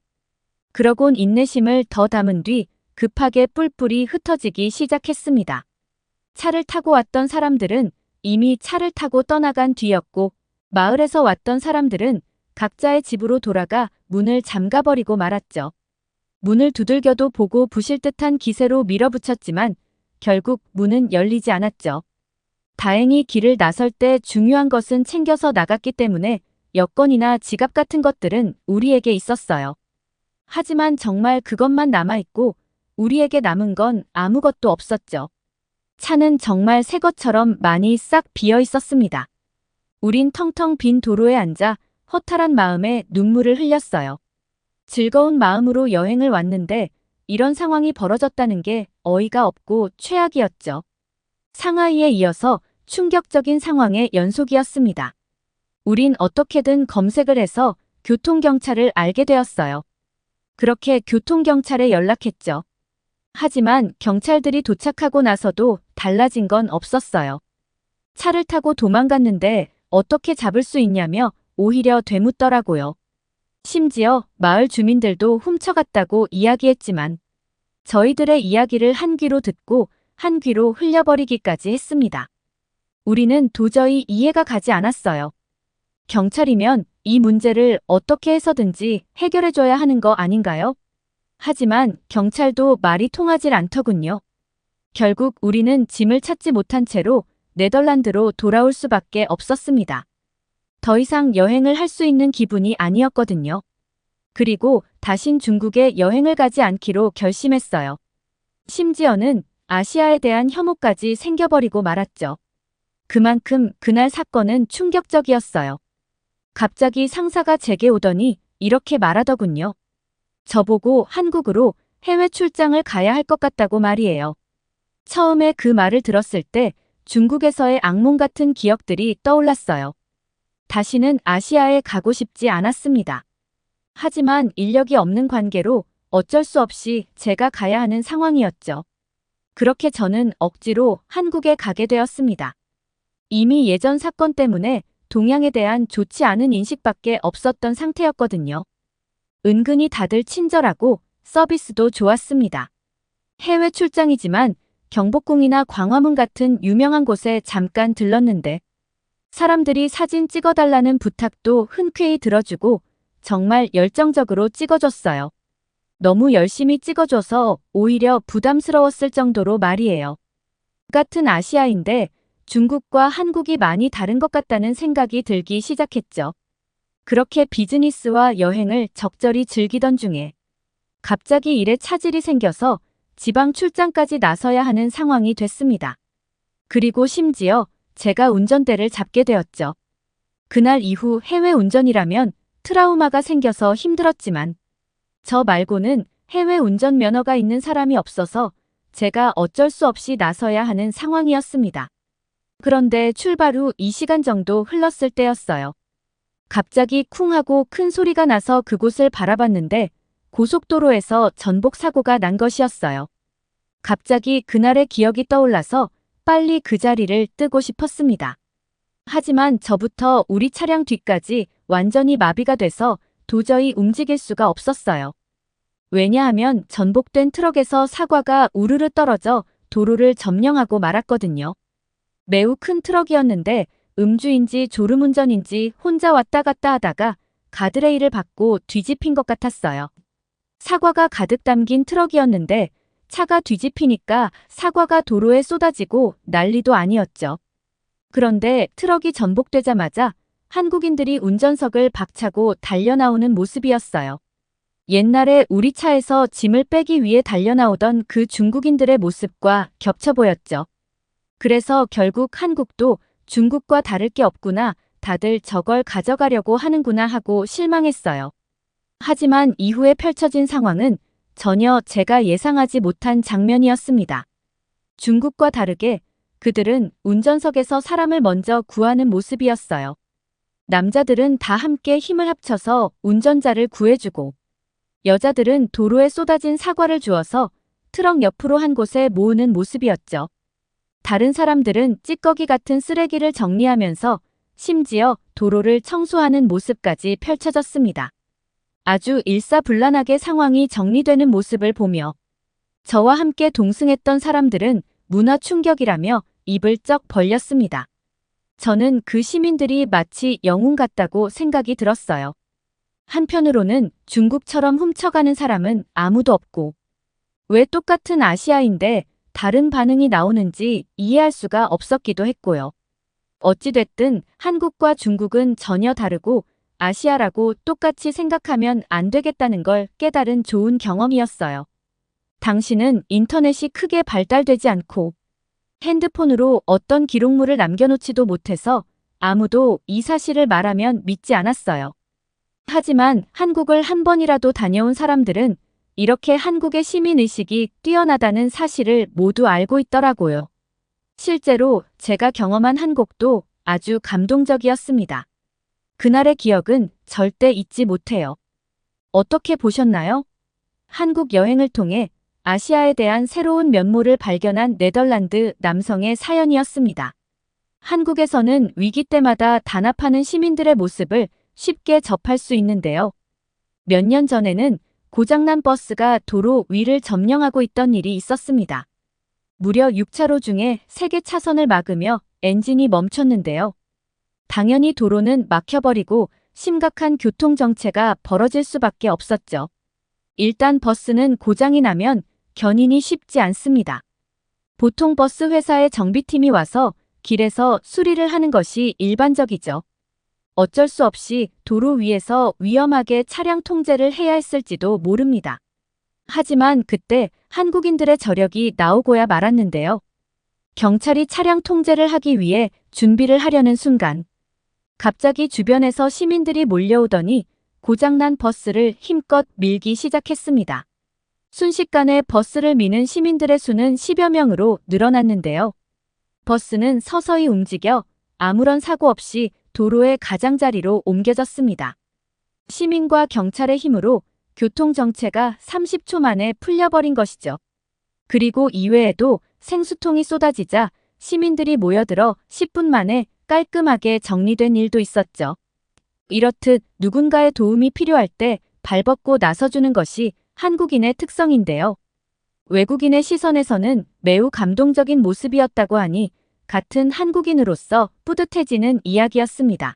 그러곤 인내심을 더 담은 뒤 급하게 뿔뿔이 흩어지기 시작했습니다. 차를 타고 왔던 사람들은 이미 차를 타고 떠나간 뒤였고 마을에서 왔던 사람들은 각자의 집으로 돌아가 문을 잠가버리고 말았죠. 문을 두들겨도 보고 부실 듯한 기세로 밀어붙였지만 결국 문은 열리지 않았죠. 다행히 길을 나설 때 중요한 것은 챙겨서 나갔기 때문에 여권이나 지갑 같은 것들은 우리에게 있었어요. 하지만 정말 그것만 남아있고 우리에게 남은 건 아무것도 없었죠. 차는 정말 새 것처럼 많이 싹 비어 있었습니다. 우린 텅텅 빈 도로에 앉아 허탈한 마음에 눈물을 흘렸어요. 즐거운 마음으로 여행을 왔는데 이런 상황이 벌어졌다는 게 어이가 없고 최악이었죠. 상하이에 이어서 충격적인 상황의 연속이었습니다. 우린 어떻게든 검색을 해서 교통경찰을 알게 되었어요. 그렇게 교통경찰에 연락했죠. 하지만 경찰들이 도착하고 나서도 달라진 건 없었어요. 차를 타고 도망갔는데 어떻게 잡을 수 있냐며 오히려 되묻더라고요. 심지어 마을 주민들도 훔쳐갔다고 이야기했지만 저희들의 이야기를 한 귀로 듣고 한 귀로 흘려버리기까지 했습니다. 우리는 도저히 이해가 가지 않았어요. 경찰이면 이 문제를 어떻게 해서든지 해결해줘야 하는 거 아닌가요? 하지만 경찰도 말이 통하질 않더군요. 결국 우리는 짐을 찾지 못한 채로 네덜란드로 돌아올 수밖에 없었습니다. 더 이상 여행을 할 수 있는 기분이 아니었거든요. 그리고 다신 중국에 여행을 가지 않기로 결심했어요. 심지어는 아시아에 대한 혐오까지 생겨버리고 말았죠. 그만큼 그날 사건은 충격적이었어요. 갑자기 상사가 제게 오더니 이렇게 말하더군요. 저보고 한국으로 해외 출장을 가야 할 것 같다고 말이에요. 처음에 그 말을 들었을 때 중국에서의 악몽 같은 기억들이 떠올랐어요. 다시는 아시아에 가고 싶지 않았습니다. 하지만 인력이 없는 관계로 어쩔 수 없이 제가 가야 하는 상황이었죠. 그렇게 저는 억지로 한국에 가게 되었습니다. 이미 예전 사건 때문에 동양에 대한 좋지 않은 인식밖에 없었던 상태였거든요. 은근히 다들 친절하고 서비스도 좋았습니다. 해외 출장이지만 경복궁이나 광화문 같은 유명한 곳에 잠깐 들렀는데 사람들이 사진 찍어달라는 부탁도 흔쾌히 들어주고 정말 열정적으로 찍어줬어요. 너무 열심히 찍어줘서 오히려 부담스러웠을 정도로 말이에요. 같은 아시아인데 중국과 한국이 많이 다른 것 같다는 생각이 들기 시작했죠. 그렇게 비즈니스와 여행을 적절히 즐기던 중에 갑자기 일에 차질이 생겨서 지방 출장까지 나서야 하는 상황이 됐습니다. 그리고 심지어 제가 운전대를 잡게 되었죠. 그날 이후 해외 운전이라면 트라우마가 생겨서 힘들었지만 저 말고는 해외 운전 면허가 있는 사람이 없어서 제가 어쩔 수 없이 나서야 하는 상황이었습니다. 그런데 출발 후 2시간 정도 흘렀을 때였어요. 갑자기 쿵 하고 큰 소리가 나서 그곳을 바라봤는데 고속도로에서 전복 사고가 난 것이었어요. 갑자기 그날의 기억이 떠올라서 빨리 그 자리를 뜨고 싶었습니다. 하지만 저부터 우리 차량 뒤까지 완전히 마비가 돼서 도저히 움직일 수가 없었어요. 왜냐하면 전복된 트럭에서 사과가 우르르 떨어져 도로를 점령하고 말았거든요. 매우 큰 트럭이었는데 음주인지 졸음운전인지 혼자 왔다 갔다 하다가 가드레일을 받고 뒤집힌 것 같았어요. 사과가 가득 담긴 트럭이었는데 차가 뒤집히니까 사과가 도로에 쏟아지고 난리도 아니었죠. 그런데 트럭이 전복되자마자 한국인들이 운전석을 박차고 달려나오는 모습이었어요. 옛날에 우리 차에서 짐을 빼기 위해 달려나오던 그 중국인들의 모습과 겹쳐 보였죠. 그래서 결국 한국도 중국과 다를 게 없구나, 다들 저걸 가져가려고 하는구나 하고 실망했어요. 하지만 이후에 펼쳐진 상황은 전혀 제가 예상하지 못한 장면이었습니다. 중국과 다르게 그들은 운전석에서 사람을 먼저 구하는 모습이었어요. 남자들은 다 함께 힘을 합쳐서 운전자를 구해주고 여자들은 도로에 쏟아진 사과를 주어서 트럭 옆으로 한 곳에 모으는 모습이었죠. 다른 사람들은 찌꺼기 같은 쓰레기를 정리하면서 심지어 도로를 청소하는 모습까지 펼쳐졌습니다. 아주 일사불란하게 상황이 정리되는 모습을 보며 저와 함께 동승했던 사람들은 문화 충격이라며 입을 쩍 벌렸습니다. 저는 그 시민들이 마치 영웅 같다고 생각이 들었어요. 한편으로는 중국처럼 훔쳐가는 사람은 아무도 없고 왜 똑같은 아시아인데 다른 반응이 나오는지 이해할 수가 없었기도 했고요. 어찌됐든 한국과 중국은 전혀 다르고 아시아라고 똑같이 생각하면 안 되겠다는 걸 깨달은 좋은 경험이었어요. 당신은 인터넷이 크게 발달되지 않고 핸드폰으로 어떤 기록물을 남겨놓지도 못해서 아무도 이 사실을 말하면 믿지 않았어요. 하지만 한국을 한 번이라도 다녀온 사람들은 이렇게 한국의 시민의식이 뛰어나다는 사실을 모두 알고 있더라고요. 실제로 제가 경험한 한국도 아주 감동적이었습니다. 그날의 기억은 절대 잊지 못해요. 어떻게 보셨나요? 한국 여행을 통해 아시아에 대한 새로운 면모를 발견한 네덜란드 남성의 사연이었습니다. 한국에서는 위기 때마다 단합하는 시민들의 모습을 쉽게 접할 수 있는데요. 몇 년 전에는 고장난 버스가 도로 위를 점령하고 있던 일이 있었습니다. 무려 6차로 중에 3개 차선을 막으며 엔진이 멈췄는데요. 당연히 도로는 막혀버리고 심각한 교통정체가 벌어질 수밖에 없었죠. 일단 버스는 고장이 나면 견인이 쉽지 않습니다. 보통 버스 회사의 정비팀이 와서 길에서 수리를 하는 것이 일반적이죠. 어쩔 수 없이 도로 위에서 위험하게 차량 통제를 해야 했을지도 모릅니다. 하지만 그때 한국인들의 저력이 나오고야 말았는데요. 경찰이 차량 통제를 하기 위해 준비를 하려는 순간 갑자기 주변에서 시민들이 몰려오더니 고장난 버스를 힘껏 밀기 시작했습니다. 순식간에 버스를 미는 시민들의 수는 10여 명으로 늘어났는데요. 버스는 서서히 움직여 아무런 사고 없이 도로의 가장자리로 옮겨졌습니다. 시민과 경찰의 힘으로 교통정체가 30초 만에 풀려버린 것이죠. 그리고 이외에도 생수통이 쏟아지자 시민들이 모여들어 10분 만에 깔끔하게 정리된 일도 있었죠. 이렇듯 누군가의 도움이 필요할 때 발벗고 나서주는 것이 한국인의 특성인데요. 외국인의 시선에서는 매우 감동적인 모습이었다고 하니 같은 한국인으로서 뿌듯해지는 이야기였습니다.